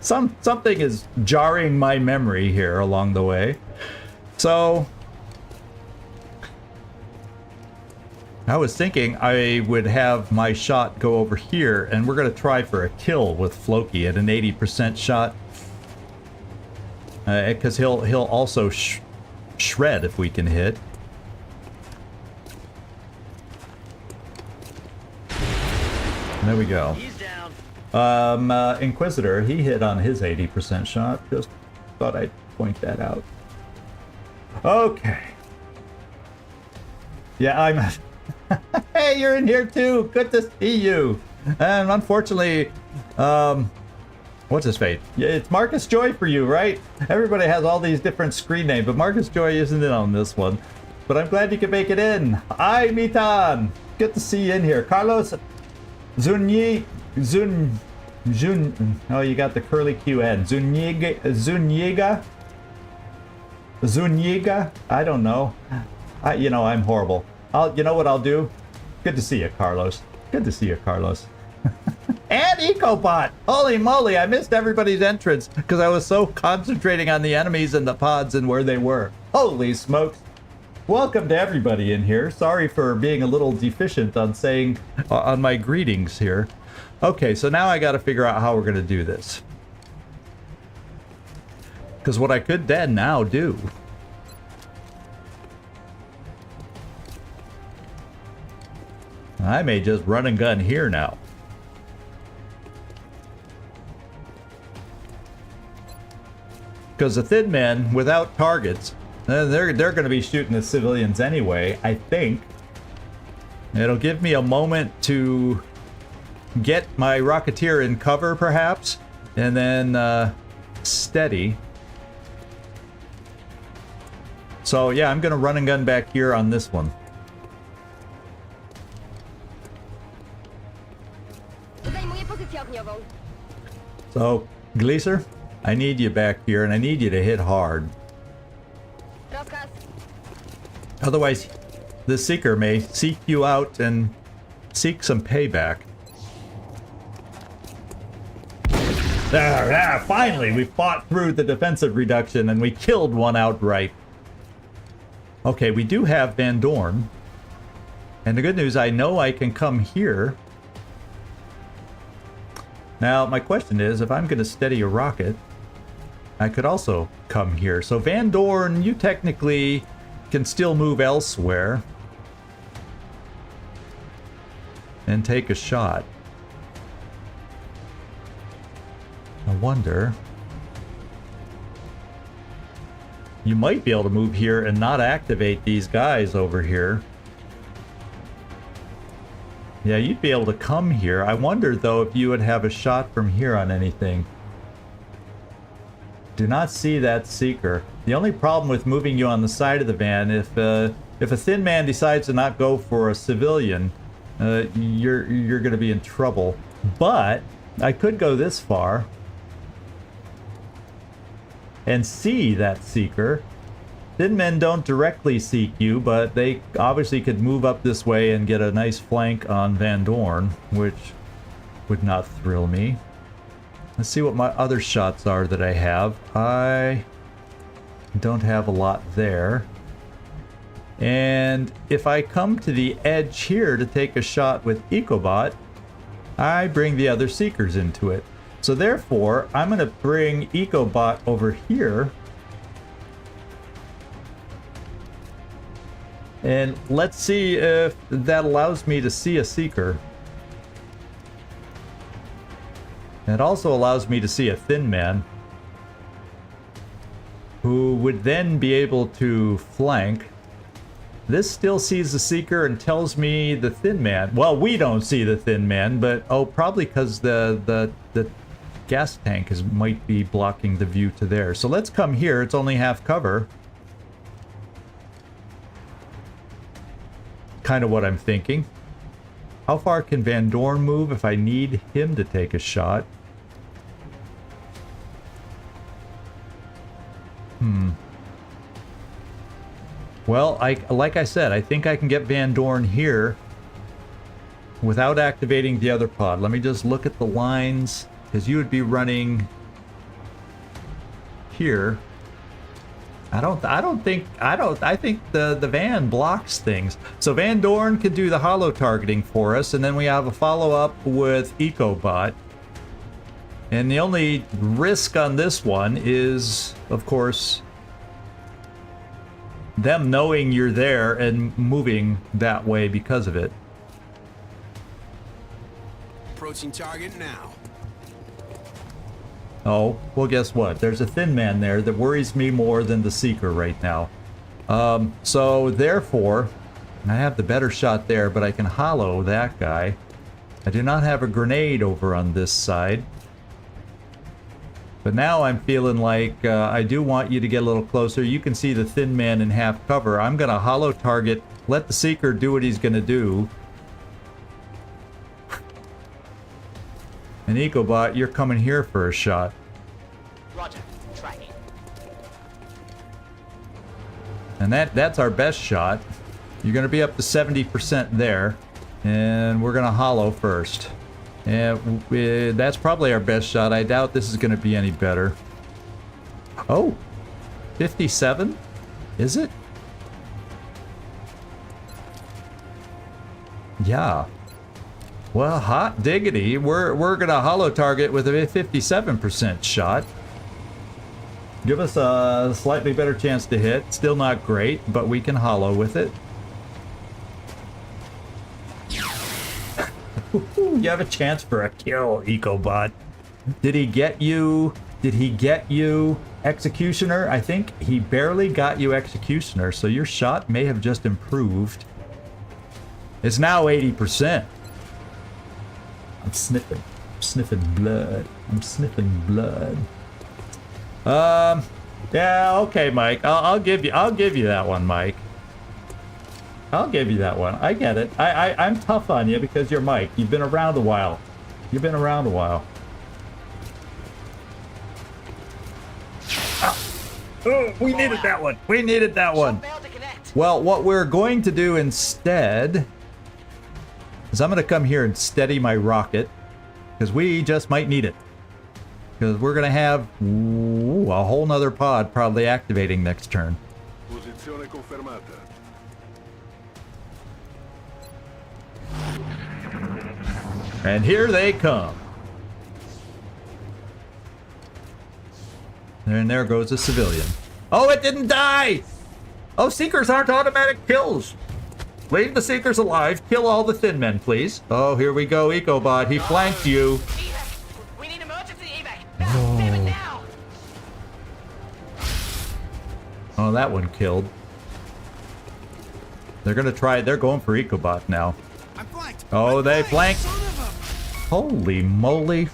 Speaker 1: Something is jarring my memory here along the way. So I was thinking I would have my shot go over here, and we're going to try for a kill with Floki at an 80% shot. Because he'll also shred if we can hit. There we go.
Speaker 4: He's down.
Speaker 1: Inquisitor, he hit on his 80% shot. Just thought I'd point that out. Okay. Yeah, I'm... Hey, you're in here too! Good to see you! And unfortunately, what's his fate? Yeah, it's Marcus Joy for you, right? Everybody has all these different screen names, but Marcus Joy isn't in on this one. But I'm glad you could make it in. Hi, Mitan! Good to see you in here. Carlos Zun... Oh, you got the curly QN. Zuniga? I don't know. You know, I'm horrible. You know what I'll do? Good to see you, Carlos. Good to see you, Carlos. And EcoBot! Holy moly, I missed everybody's entrance because I was so concentrating on the enemies and the pods and where they were. Holy smokes. Welcome to everybody in here. Sorry for being a little deficient on saying on my greetings here. Okay, so now I got to figure out how we're going to do this. Because what I could then now do... I may just run and gun here now. Because the thin men, without targets, they're going to be shooting the civilians anyway, I think. It'll give me a moment to get my Rocketeer in cover, perhaps, and then steady. So yeah, I'm going to run and gun back here on this one. So, Gleaser, I need you back here, and I need you to hit hard. Otherwise, the Seeker may seek you out and seek some payback. There, finally, we fought through the defensive reduction, and we killed one outright. Okay, we do have Van Dorn. And the good news, I know I can come here. Now, my question is, if I'm going to steady a rocket, I could also come here. So Van Dorn, you technically can still move elsewhere and take a shot. I wonder... You might be able to move here and not activate these guys over here. Yeah, you'd be able to come here. I wonder, though, if you would have a shot from here on anything. Do not see that Seeker. The only problem with moving you on the side of the van, if a thin man decides to not go for a civilian, you're going to be in trouble. But I could go this far and see that Seeker. Thin men don't directly seek you, but they obviously could move up this way and get a nice flank on Van Dorn, which would not thrill me. Let's see what my other shots are that I have. I don't have a lot there. And if I come to the edge here to take a shot with EcoBot, I bring the other Seekers into it. So therefore, I'm going to bring EcoBot over here. And let's see if that allows me to see a Seeker. It also allows me to see a thin man, who would then be able to flank. This still sees the Seeker and tells me the thin man. Well, we don't see the thin man, but probably because the gas tank might be blocking the view to there. So let's come here. It's only half cover. Kind of what I'm thinking. How far can Van Dorn move if I need him to take a shot? Well, like I said, I think I can get Van Dorn here without activating the other pod. Let me just look at the lines, because you would be running here. I think the van blocks things. So Van Dorn could do the holo targeting for us, and then we have a follow-up with EcoBot. And the only risk on this one is, of course, them knowing you're there and moving that way because of it.
Speaker 2: Approaching target now.
Speaker 1: Oh, well, guess what? There's a thin man there that worries me more than the Seeker right now. So therefore, I have the better shot there, but I can hollow that guy. I do not have a grenade over on this side. But now I'm feeling like I do want you to get a little closer. You can see the thin man in half cover. I'm going to hollow target, let the Seeker do what he's going to do. And EcoBot, you're coming here for a shot.
Speaker 3: Roger. Tracking.
Speaker 1: And that's our best shot. You're going to be up to 70% there. And we're going to hollow first. And that's probably our best shot. I doubt this is going to be any better. Oh, 57? Is it? Yeah. Well, hot diggity. We're going to hollow target with a 57% shot. Give us a slightly better chance to hit. Still not great, but we can hollow with it. You have a chance for a kill, EcoBot. Did he get you? Did he get you Executioner? I think he barely got you Executioner, so your shot may have just improved. It's now 80%. I'm sniffing blood. I'm sniffing blood. Yeah, okay, Mike. I'll give you that one, Mike. I'll give you that one. I get it. I'm tough on you because you're Mike. You've been around a while. You've been around a while. Oh, we needed that one. We needed that one. Well, what we're going to do instead is I'm going to come here and steady my rocket because we just might need it. Because we're going to have a whole nother pod probably activating next turn. And here they come. And there goes a civilian. Oh, it didn't die! Oh, Seekers aren't automatic kills. Leave the Seekers alive. Kill all the thin men, please. Oh, here we go, EcoBot. He flanked you.
Speaker 3: We need emergency evac.
Speaker 1: Oh. Oh, that one killed. They're gonna try. They're going for EcoBot now.
Speaker 2: I'm flanked.
Speaker 1: Oh, they flanked. Holy moly.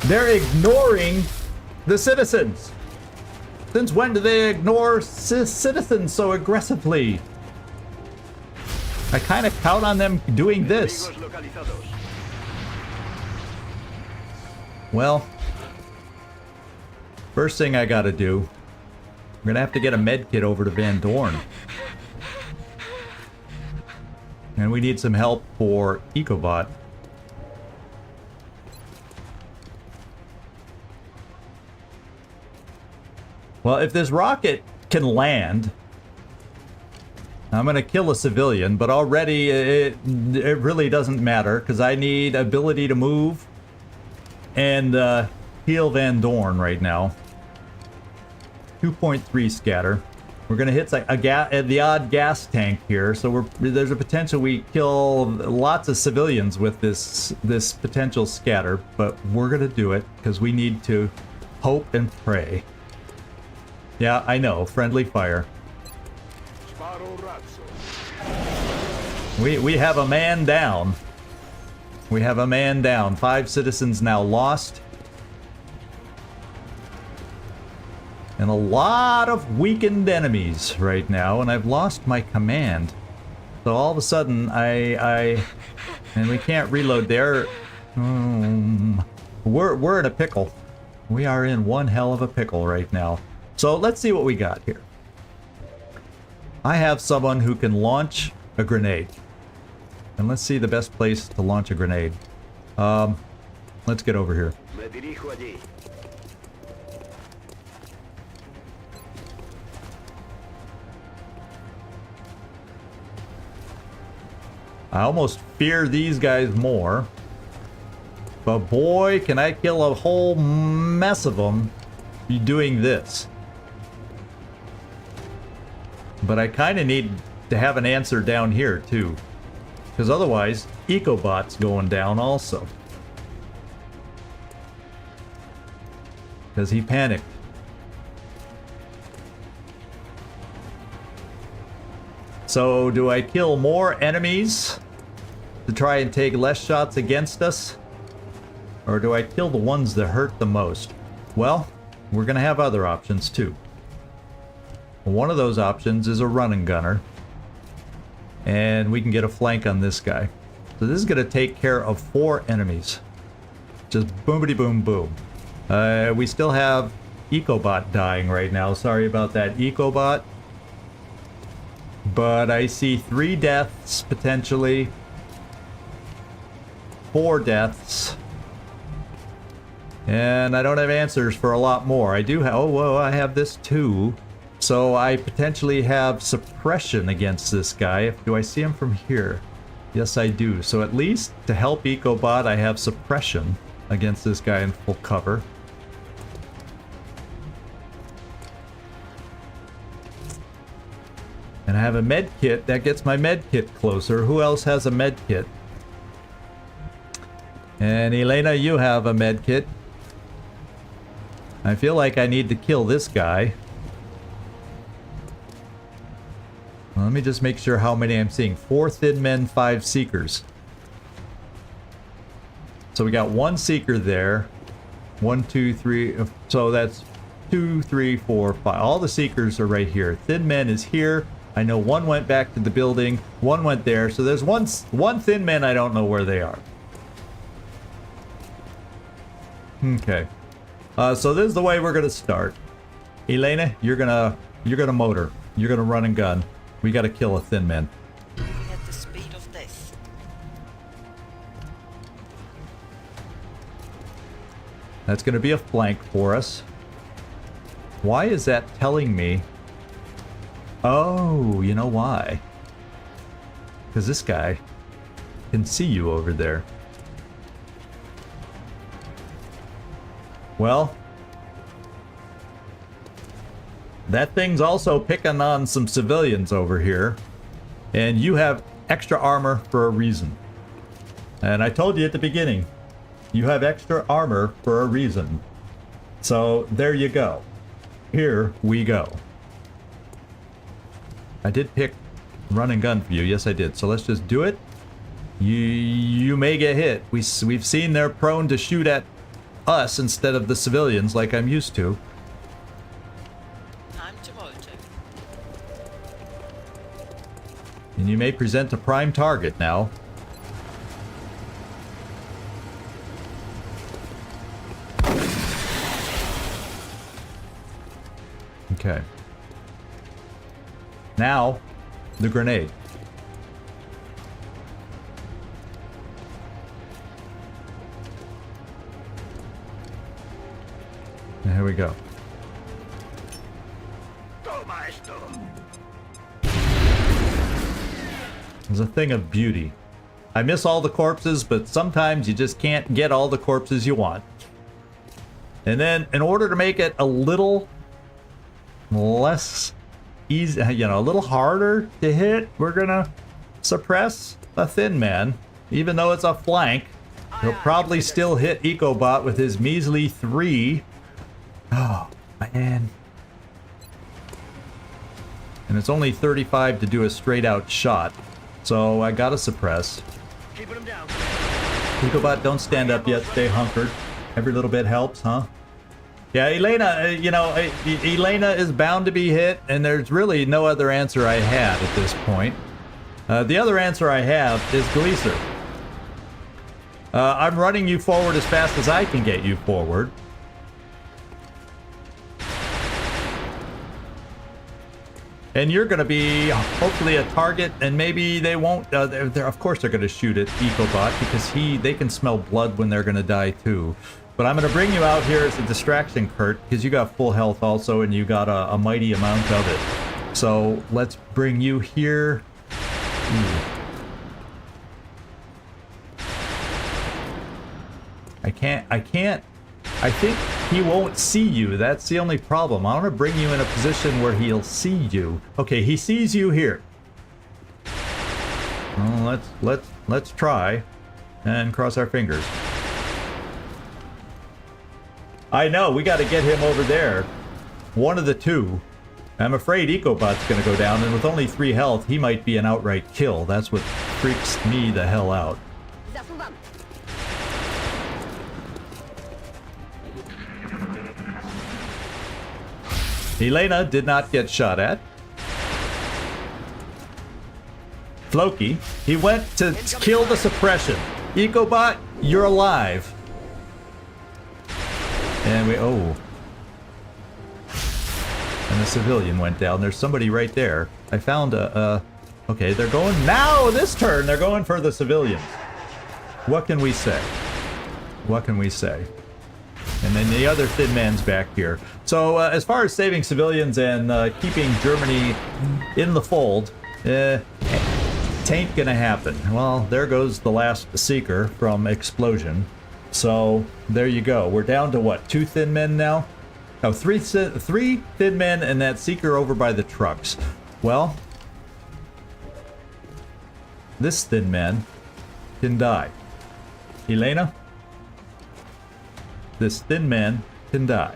Speaker 1: They're ignoring the citizens. Since when do they ignore citizens so aggressively? I kind of count on them doing this. Well, first thing I gotta do, I'm gonna have to get a med kit over to Van Dorn. And we need some help for EcoBot. Well, if this rocket can land, I'm gonna kill a civilian, but already it really doesn't matter because I need ability to move and heal Van Dorn right now. 2.3 scatter. We're gonna hit like the odd gas tank here, so there's a potential we kill lots of civilians with this potential scatter, but we're gonna do it because we need to hope and pray. Yeah, I know, friendly fire. We have a man down. We have a man down. 5 citizens now lost. And a lot of weakened enemies right now, and I've lost my command. So all of a sudden, and we can't reload there. We're in a pickle. We are in one hell of a pickle right now. So let's see what we got here. I have someone who can launch a grenade. And let's see the best place to launch a grenade. Let's get over here. I almost fear these guys more. But boy, can I kill a whole mess of them doing this. But I kind of need to have an answer down here too. Because otherwise, Ecobot's going down also. Because he panicked. So, do I kill more enemies to try and take less shots against us? Or do I kill the ones that hurt the most? Well, we're going to have other options too. One of those options is a run and gunner. And we can get a flank on this guy. So this is going to take care of 4 enemies. Just boomity boom boom. We still have Ecobot dying right now. Sorry about that, Ecobot. But I see 3 deaths potentially. 4 deaths. And I don't have answers for a lot more. I do have, oh, whoa, I have this too. So I potentially have suppression against this guy. Do I see him from here? Yes, I do. So at least to help Ecobot, I have suppression against this guy in full cover. And I have a med kit. That gets my med kit closer. Who else has a med kit? And Elena, you have a med kit. I feel like I need to kill this guy. Well, let me just make sure how many I'm seeing. 4 thin men, 5 seekers. So we got 1 seeker there. 1, 2, 3. So that's 2, 3, 4, 5. All the seekers are right here. Thin men is here. I know 1 went back to the building. 1 went there. So there's one thin man. I don't know where they are. Okay. So this is the way we're gonna start. Elena, you're gonna motor. You're gonna run and gun. We gotta kill a thin man.
Speaker 4: Moving at the speed of death.
Speaker 1: That's gonna be a flank for us. Why is that telling me? Oh, you know why? Because this guy can see you over there. Well, that thing's also picking on some civilians over here. And you have extra armor for a reason. And I told you at the beginning, you have extra armor for a reason. So there you go. Here we go. I did pick run and gun for you. Yes, I did. So let's just do it. You may get hit. We've seen they're prone to shoot at us instead of the civilians like I'm used to.
Speaker 4: Time to motor.
Speaker 1: And you may present a prime target now. Okay. Now, the grenade. And here we go. It's a thing of beauty. I miss all the corpses, but sometimes you just can't get all the corpses you want. And then, in order to make it a little less easy, you know, a little harder to hit, we're gonna suppress a thin man. Even though it's a flank, he'll probably still hit Ecobot with his measly 3. Oh, man. And it's only 35 to do a straight out shot. So I gotta suppress.
Speaker 3: Keeping him down.
Speaker 1: Ecobot, don't stand up yet. Stay hunkered. Every little bit helps, huh? Yeah, Elena, you know, Elena is bound to be hit, and there's really no other answer I had at this point. The other answer I have is Gleaser. I'm running you forward as fast as I can get you forward. And you're going to be hopefully a target, and maybe they won't. Of course, they're going to shoot at Ecobot because they can smell blood when they're going to die too. But I'm going to bring you out here as a distraction, Kurt, because you got full health also, and you got a mighty amount of it. So let's bring you here. Ooh. I can't. I think he won't see you. That's the only problem. I want to bring you in a position where he'll see you. Okay, he sees you here. Well, Let's try and cross our fingers. I know, we got to get him over there. One of the two. I'm afraid EcoBot's going to go down, and with only 3 health, he might be an outright kill. That's what freaks me the hell out. Elena did not get shot at. Floki, he went to kill the suppression. EcoBot, you're alive. And we, oh. And the civilian went down. There's somebody right there. I found okay, they're going, now this turn, they're going for the civilians. What can we say? What can we say? And then the other thin man's back here. So as far as saving civilians and keeping Germany in the fold, tain't gonna happen. Well, there goes the last Seeker from Explosion. So there you go. We're down to what, 2 thin men now? Oh, 3 thin men and that Seeker over by the trucks. Well, this thin man can die. Elena? This thin man can die.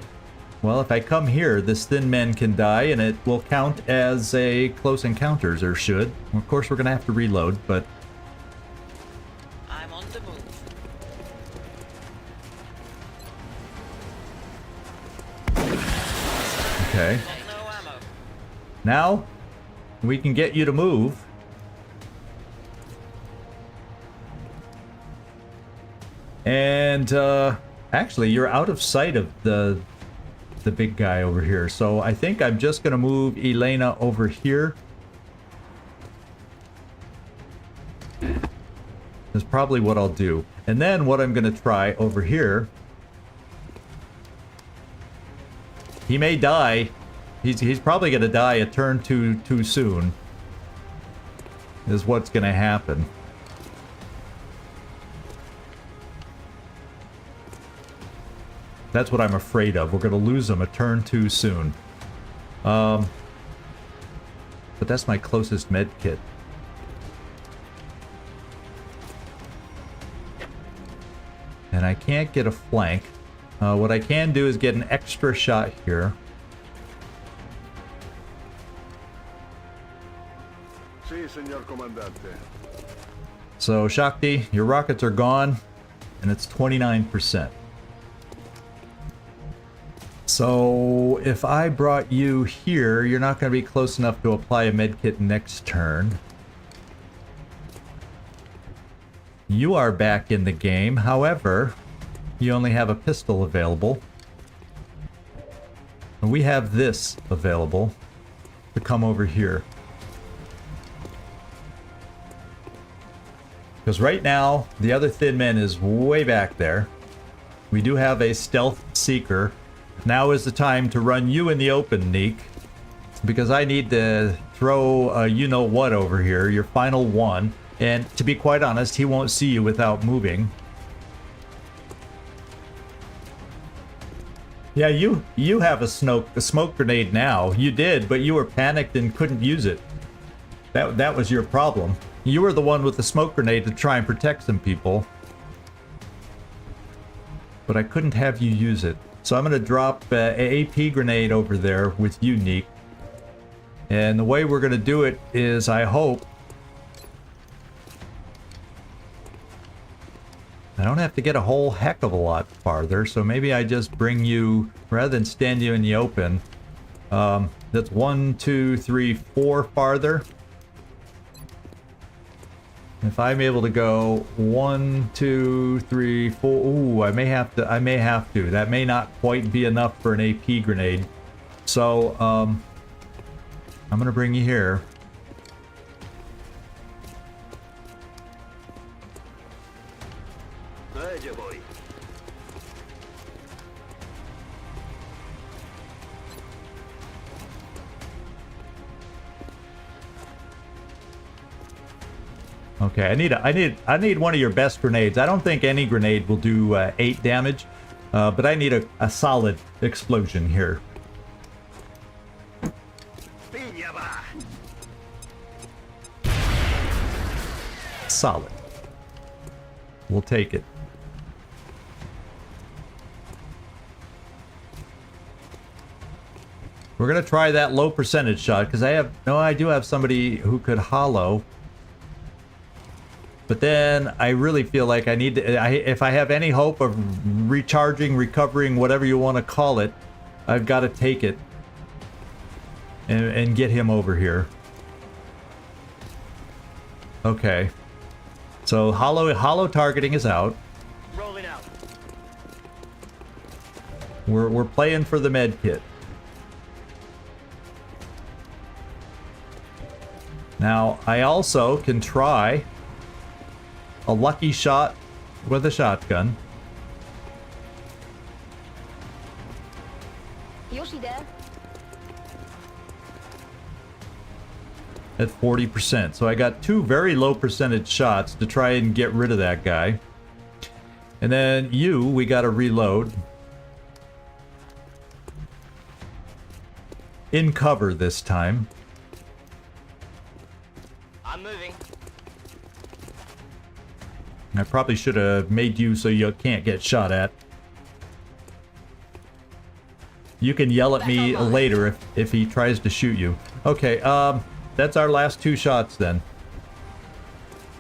Speaker 1: Well, if I come here, this thin man can die, and it will count as a close encounters, or should. Of course, we're going to have to reload, but...
Speaker 4: I'm on the move.
Speaker 1: Okay.
Speaker 4: No ammo.
Speaker 1: Now, we can get you to move. And, actually, you're out of sight of the big guy over here. So I think I'm just going to move Elena over here. That's probably what I'll do. And then what I'm going to try over here. He may die. He's probably going to die a turn too soon. Is what's going to happen. That's what I'm afraid of. We're going to lose him a turn too soon. But that's my closest med kit. And I can't get a flank. What I can do is get an extra shot here.
Speaker 5: Sí, señor comandante.
Speaker 1: So, Shakti, your rockets are gone, and it's 29%. So, if I brought you here, you're not going to be close enough to apply a medkit next turn. You are back in the game, however, you only have a pistol available. And we have this available to come over here. Because right now, the other thin man is way back there. We do have a stealth seeker. Now is the time to run you in the open, Neek. Because I need to throw you-know-what over here, your final one. And to be quite honest, he won't see you without moving. Yeah, you have a smoke grenade now. You did, but you were panicked and couldn't use it. That was your problem. You were the one with the smoke grenade to try and protect some people. But I couldn't have you use it. So I'm going to drop an AP grenade over there with you, Neek. And the way we're going to do it is, I hope... I don't have to get a whole heck of a lot farther, so maybe I just bring you, rather than stand you in the open, that's 1, 2, 3, 4 farther. If I'm able to go 1, 2, 3, 4, ooh, I may have to. That may not quite be enough for an AP grenade. So, I'm gonna bring you here. Okay, I need one of your best grenades. I don't think any grenade will do 8 damage, but I need a solid explosion here. Solid. We'll take it. We're gonna try that low percentage shot because I do have somebody who could hollow. But then I really feel like I need to, if I have any hope of recharging, recovering, whatever you want to call it, I've got to take it and get him over here. Okay. So hollow targeting is out.
Speaker 3: Rolling out.
Speaker 1: We're playing for the med kit. Now, I also can try a lucky shot with a shotgun.
Speaker 6: Yoshi there.
Speaker 1: At 40%. So I got 2 very low percentage shots to try and get rid of that guy. And then we got to reload. In cover this time.
Speaker 3: I'm moving.
Speaker 1: I probably should have made you so you can't get shot at. You can yell at me later if he tries to shoot you. Okay, that's our last 2 shots then.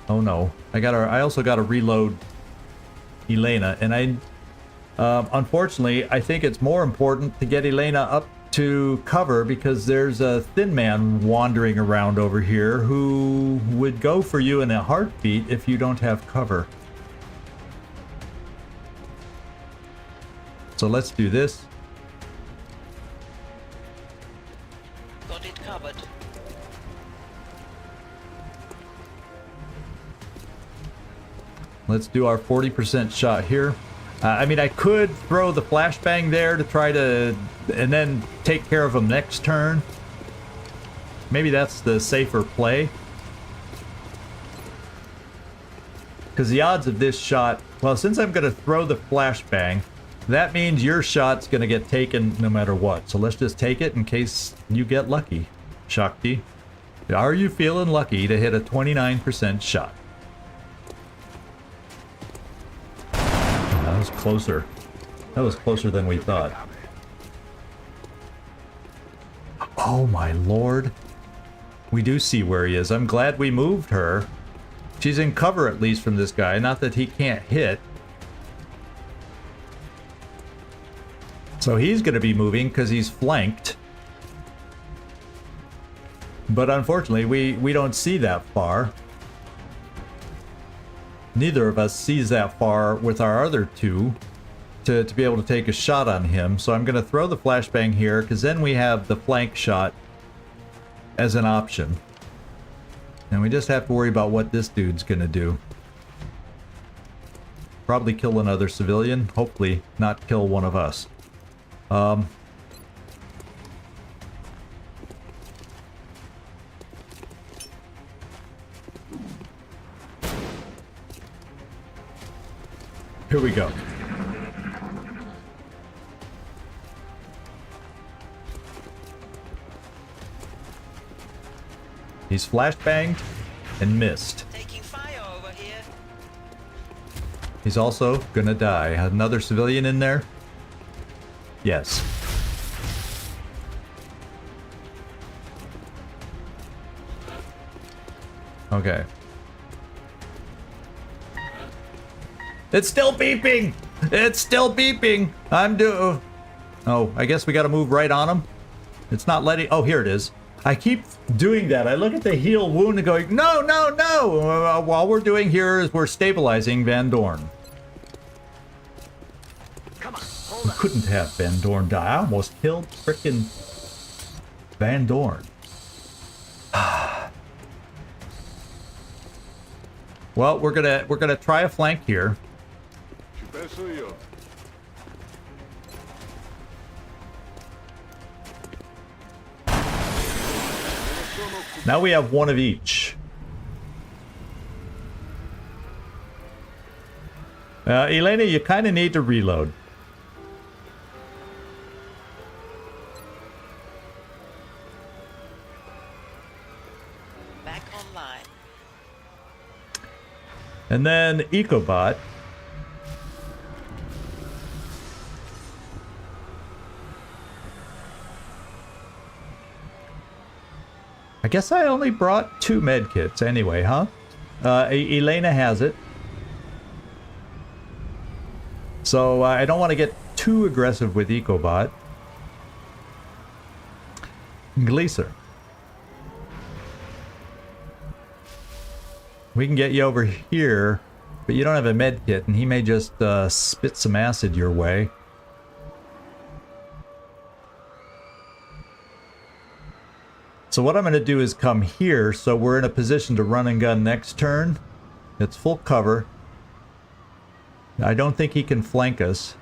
Speaker 1: Oh no. I also got to reload Elena, and unfortunately, I think it's more important to get Elena up to cover because there's a thin man wandering around over here who would go for you in a heartbeat if you don't have cover. So let's do this.
Speaker 4: Got it covered.
Speaker 1: Let's do our 40% shot here. I mean, I could throw the flashbang there to try to, and then take care of him next turn. Maybe that's the safer play. Because the odds of this shot, well, since I'm going to throw the flashbang, that means your shot's going to get taken no matter what. So let's just take it in case you get lucky. Shakti, are you feeling lucky to hit a 29% shot? That was closer. That was closer than we thought. Oh my lord. We do see where he is. I'm glad we moved her. She's in cover at least from this guy. Not that he can't hit. So he's going to be moving because he's flanked. But unfortunately, we don't see that far. Neither of us sees that far with our other 2 to be able to take a shot on him. So I'm going to throw the flashbang here because then we have the flank shot as an option. And we just have to worry about what this dude's going to do. Probably kill another civilian. Hopefully not kill one of us. Here we go. He's flashbanged and missed.
Speaker 4: Taking fire over here.
Speaker 1: He's also gonna die. Another civilian in there? Yes. Okay. It's still beeping! It's still beeping! Oh, I guess we gotta move right on him. It's not letting... Oh, here it is. I keep doing that. I look at the heal wound and going, no, no, no! All we're doing here is we're stabilizing Van Dorn.
Speaker 3: Come on, hold
Speaker 1: We
Speaker 3: on.
Speaker 1: couldn't have Van Dorn die. I almost killed frickin' Van Dorn. Well, we're gonna try a flank here.
Speaker 5: Ci penso io.
Speaker 1: Now we have one of each. Elena, you kind of need to reload.
Speaker 4: Back online.
Speaker 1: And then Ecobot. I guess I only brought 2 medkits anyway, huh? Elena has it. So I don't want to get too aggressive with Ecobot. Gleaser. We can get you over here, but you don't have a medkit, and he may just spit some acid your way. So what I'm going to do is come here, so we're in a position to run and gun next turn. It's full cover. I don't think he can flank us.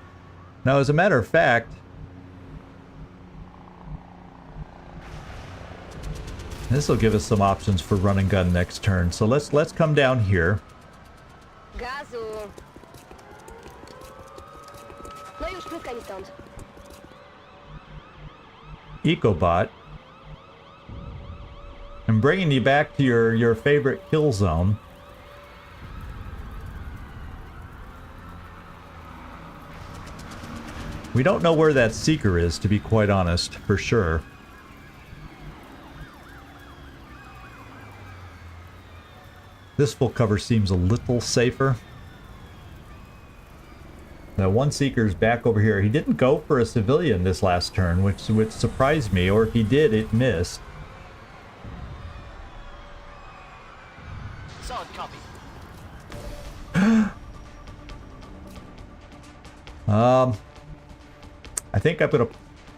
Speaker 1: Now, as a matter of fact, this will give us some options for run and gun next turn. So let's come down here.
Speaker 6: Gazu. No już płytkaj stąd.
Speaker 1: Ecobot. I'm bringing you back to your favorite kill zone. We don't know where that seeker is, to be quite honest, for sure. This full cover seems a little safer. Now, one seeker's back over here. He didn't go for a civilian this last turn, which surprised me, or if he did, it missed.
Speaker 3: Solid copy.
Speaker 1: I think I'm gonna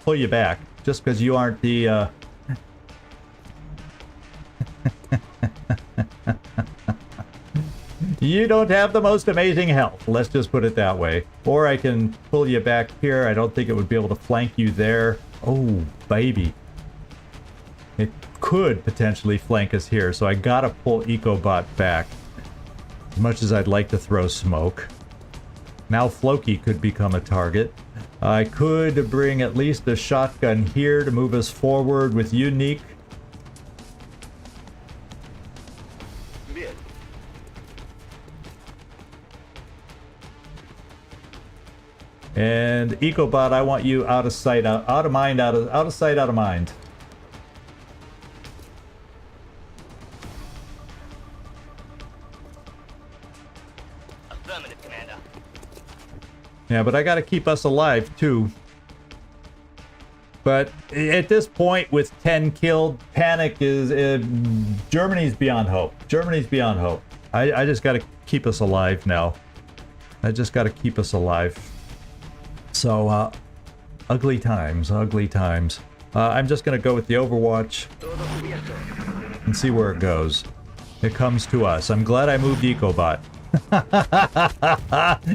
Speaker 1: pull you back, just because you aren't the, You don't have the most amazing health, let's just put it that way. Or I can pull you back here. I don't think it would be able to flank you there. Oh, baby. It could potentially flank us here, so I gotta pull Ecobot back. As much as I'd like to throw smoke. Now Floki could become a target. I could bring at least a shotgun here to move us forward with Unique. And Ecobot, I want you out of sight, out of mind, out of sight, out of mind.
Speaker 3: Affirmative, Commander.
Speaker 1: Yeah, but I got to keep us alive too. But at this point, with 10 killed, panic is Germany's beyond hope. Germany's beyond hope. I just got to keep us alive now. I just got to keep us alive. So, ugly times, ugly times. I'm just going to go with the Overwatch and see where it goes. It comes to us. I'm glad I moved Ecobot.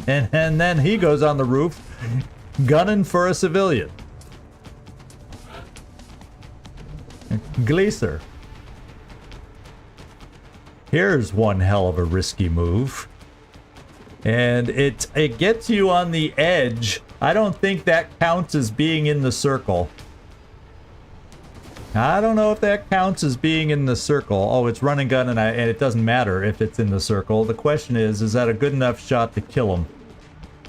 Speaker 1: and then he goes on the roof, gunning for a civilian. Gleaser. Here's one hell of a risky move. And it gets you on the edge. I don't think that counts as being in the circle. I don't know if that counts as being in the circle. Oh, it's run and gun, and it doesn't matter if it's in the circle. The question is that a good enough shot to kill him?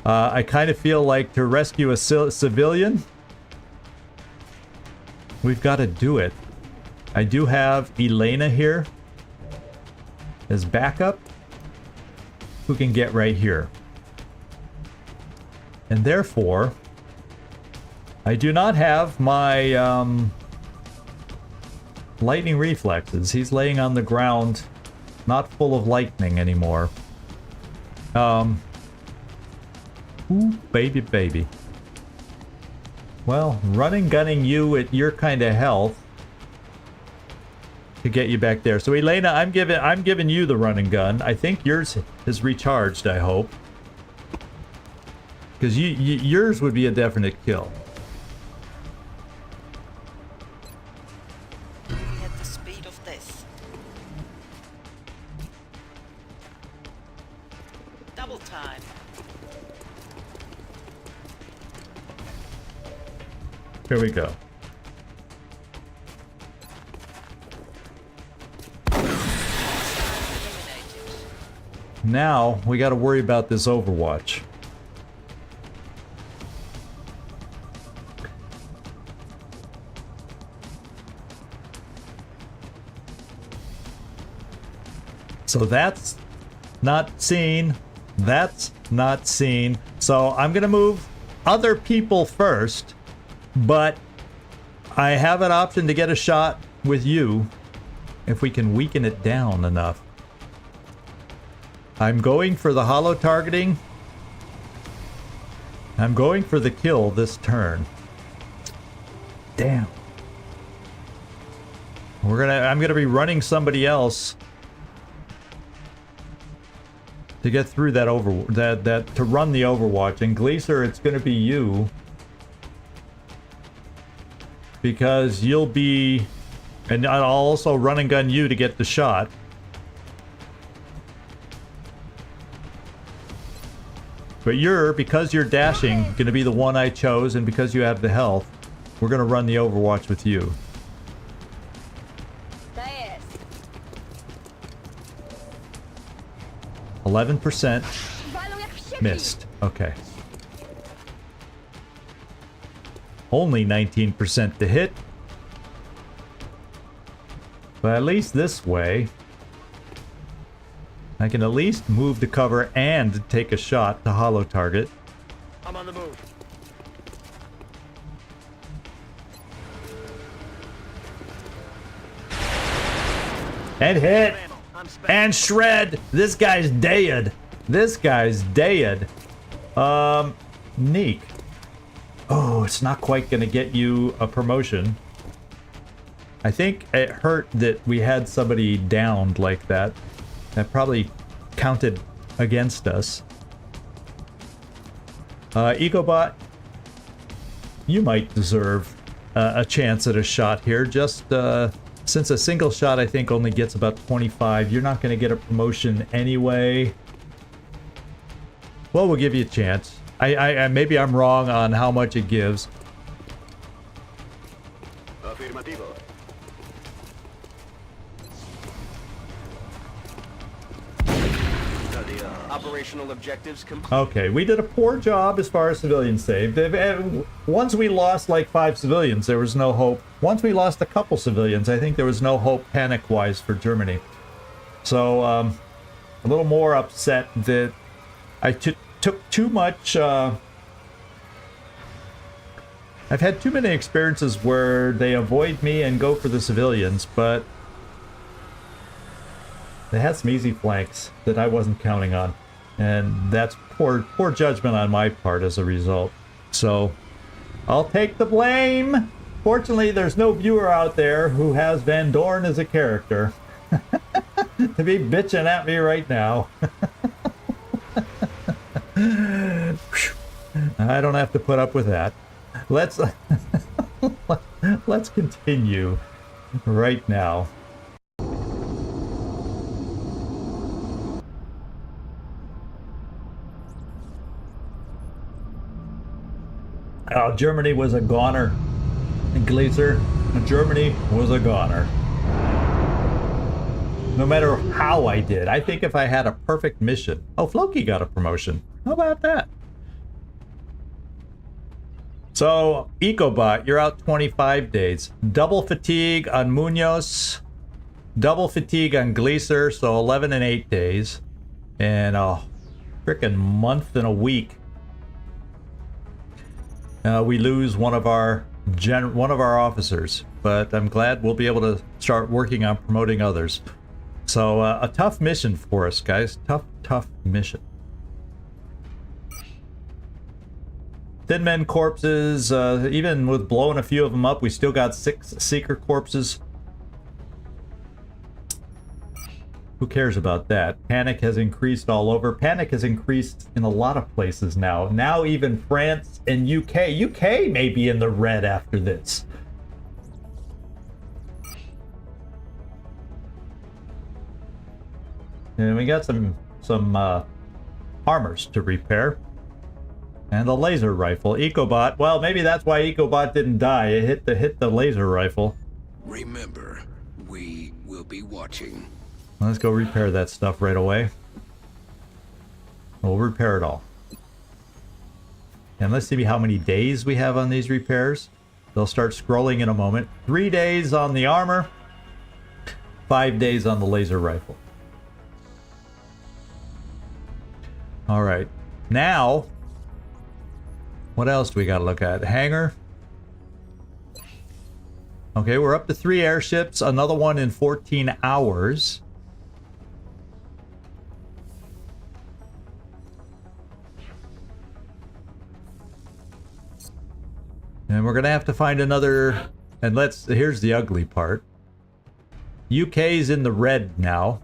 Speaker 1: I kind of feel like to rescue a civilian, we've got to do it. I do have Elena here as backup, who can get right here. And therefore, I do not have my lightning reflexes. He's laying on the ground, not full of lightning anymore. Ooh, baby, baby. Well, running, gunning you at your kind of health to get you back there. So Elena, I'm giving you the run and gun. I think yours is recharged, I hope. Because yours would be a definite kill.
Speaker 4: Looking at the speed of this. Double time.
Speaker 1: Here we go. Now, we got to worry about this Overwatch. So that's not seen. That's not seen. So I'm going to move other people first, but I have an option to get a shot with you if we can weaken it down enough. I'm going for the hollow targeting. I'm going for the kill this turn. Damn. I'm gonna be running somebody else to get through that to run the Overwatch. And Gleaser, it's gonna be you. Because you'll be, and I'll also run and gun you to get the shot. But because you're dashing, going to be the one I chose, and because you have the health, we're going to run the Overwatch with you. 11% missed. Okay. Only 19% to hit. But at least this way, I can at least move to cover and take a shot to hollow target.
Speaker 3: I'm on the move.
Speaker 1: And hit! And shred! This guy's dead. This guy's dead. Neek. Oh, it's not quite gonna get you a promotion. I think it hurt that we had somebody downed like that. That probably counted against us. Ecobot, you might deserve a chance at a shot here. Just since a single shot I think only gets about 25, you're not gonna get a promotion anyway. Well, we'll give you a chance. I maybe I'm wrong on how much it gives.
Speaker 3: Afirmativo. Operational objectives complete.
Speaker 1: Okay, we did a poor job as far as civilians saved. Once we lost like 5 civilians, there was no hope. Once we lost a couple civilians, I think there was no hope panic-wise for Germany. So, a little more upset that I took too much... I've had too many experiences where they avoid me and go for the civilians, but they had some easy flanks that I wasn't counting on. And that's poor judgment on my part as a result. So, I'll take the blame! Fortunately, there's no viewer out there who has Van Dorn as a character to be bitching at me right now. I don't have to put up with that. Let's continue right now. Oh, Germany was a goner. Glazer, Germany was a goner. No matter how I did. I think if I had a perfect mission. Oh, Floki got a promotion. How about that? So, Ecobot, you're out 25 days. Double fatigue on Munoz. Double fatigue on Gleaser, so 11 and 8 days. And a frickin' month and a week. We lose one of our officers, but I'm glad we'll be able to start working on promoting others. So a tough mission for us, guys. Tough mission. Thin Men corpses, even with blowing a few of them up, we still got 6 Seeker corpses. Who cares about that? Panic has increased all over. Panic has increased in a lot of places now. Now even France and UK. UK may be in the red after this. And we got some armors to repair. And the laser rifle. Ecobot. Well, maybe that's why Ecobot didn't die. It hit the laser rifle.
Speaker 2: Remember, we will be watching.
Speaker 1: Let's go repair that stuff right away. We'll repair it all. And let's see how many days we have on these repairs. They'll start scrolling in a moment. 3 days on the armor. 5 days on the laser rifle. All right. Now, what else do we got to look at? Hangar. Okay, we're up to 3 airships. Another one in 14 hours. And we're going to have to find another... And here's the ugly part. UK's in the red now.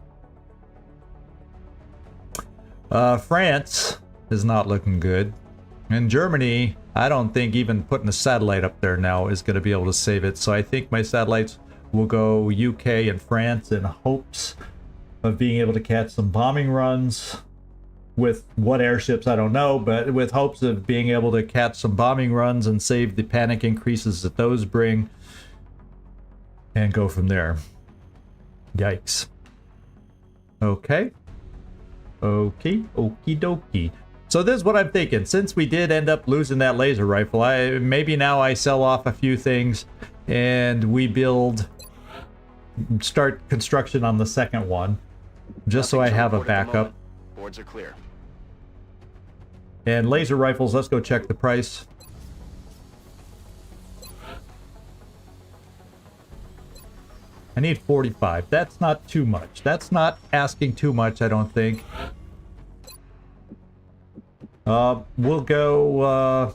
Speaker 1: France is not looking good. And Germany, I don't think even putting a satellite up there now is going to be able to save it. So I think my satellites will go UK and France in hopes of being able to catch some bombing runs. With what airships, I don't know, but with hopes of being able to catch some bombing runs and save the panic increases that those bring. And go from there. Yikes. Okay. Okay, okie dokie. So this is what I'm thinking. Since we did end up losing that laser rifle, maybe now I sell off a few things and we start construction on the second one, just so I have a backup.
Speaker 3: Boards are clear.
Speaker 1: And laser rifles, let's go check the price. I need 45. That's not too much. That's not asking too much, I don't think. We'll go a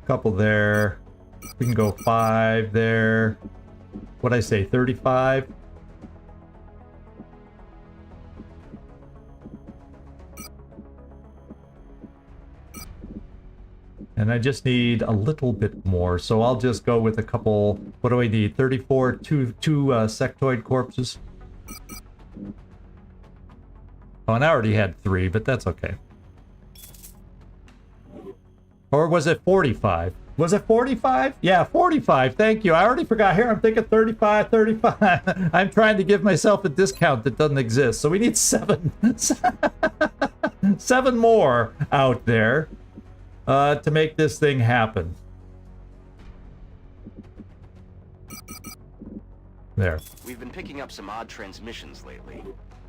Speaker 1: couple there. We can go 5 there. What'd I say, 35? And I just need a little bit more, so I'll just go with a couple. What do I need? 34, two sectoid corpses. Oh, and I already had 3, but that's okay. Or was it 45? Was it 45? Yeah, 45. Thank you. I already forgot. Here, I'm thinking 35, 35. I'm trying to give myself a discount that doesn't exist. So we need 7. 7 more out there. To make this thing happen. There.
Speaker 3: We've been picking up some odd transmissions lately.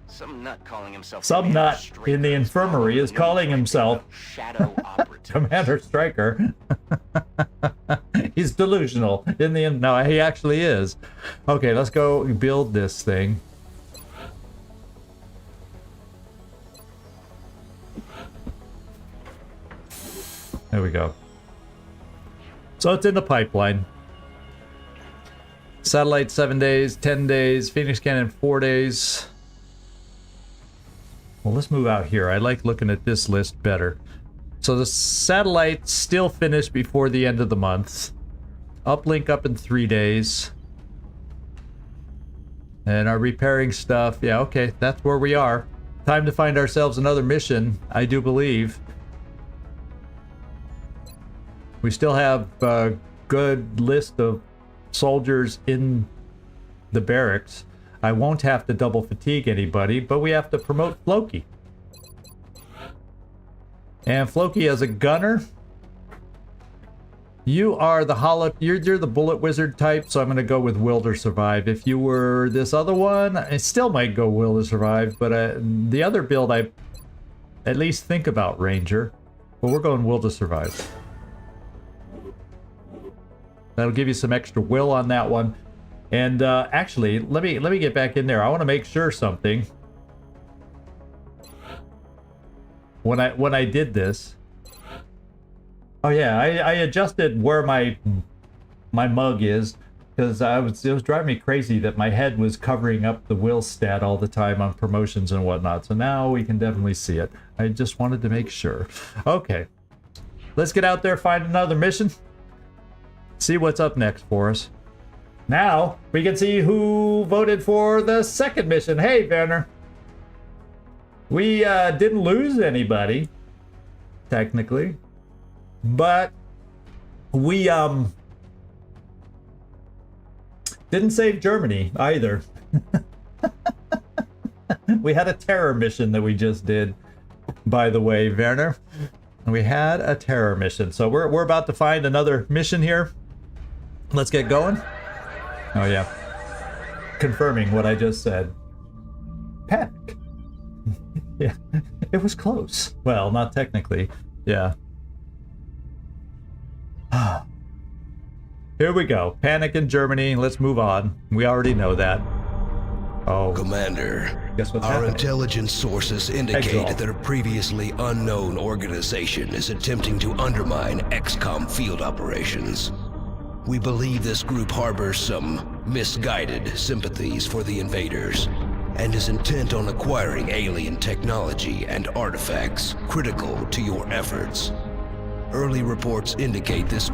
Speaker 3: Some nut calling himself
Speaker 1: Some nut in the infirmary is calling himself
Speaker 3: Shadow Operative.
Speaker 1: Commander Striker. He's delusional. No, he actually is. Okay, let's go build this thing. There we go. So it's in the pipeline. Satellite 7 days, 10 days, Phoenix Cannon 4 days. Well, let's move out here. I like looking at this list better. So the satellite's still finished before the end of the month. Uplink up in 3 days. And our repairing stuff, yeah, okay, that's where we are. Time to find ourselves another mission, I do believe. We still have a good list of soldiers in the barracks. I won't have to double fatigue anybody, but we have to promote Floki. And Floki as a gunner. You are the you're the bullet wizard type, so I'm going to go with will to survive. If you were this other one, I still might go will to survive, but the other build I at least think about ranger. But we're going will to survive. That'll give you some extra will on that one. And actually, let me get back in there. I want to make sure something. When I did this. Oh yeah, I adjusted where my mug is, because it was driving me crazy that my head was covering up the will stat all the time on promotions and whatnot. So now we can definitely see it. I just wanted to make sure. Okay, let's get out there, find another mission. See what's up next for us. Now we can see who voted for the second mission. Hey, Werner. We didn't lose anybody, technically, but we didn't save Germany either. We had a terror mission that we just did. by the way, Werner. We had a terror mission. So we're about to find another mission here. Let's get going. Oh yeah. Confirming what I just said. Panic. Yeah. It was close. Well, not technically. Yeah. Here we go. Panic in Germany. Let's move on. We already know that. Oh.
Speaker 7: Commander,
Speaker 1: Guess what's
Speaker 7: our
Speaker 1: happening?
Speaker 7: intelligence sources indicate
Speaker 1: Exalt.
Speaker 7: that a previously unknown organization is attempting to undermine XCom field operations. We believe this group harbors some misguided sympathies for the invaders and is intent on acquiring alien technology and artifacts critical to your efforts. Early reports indicate this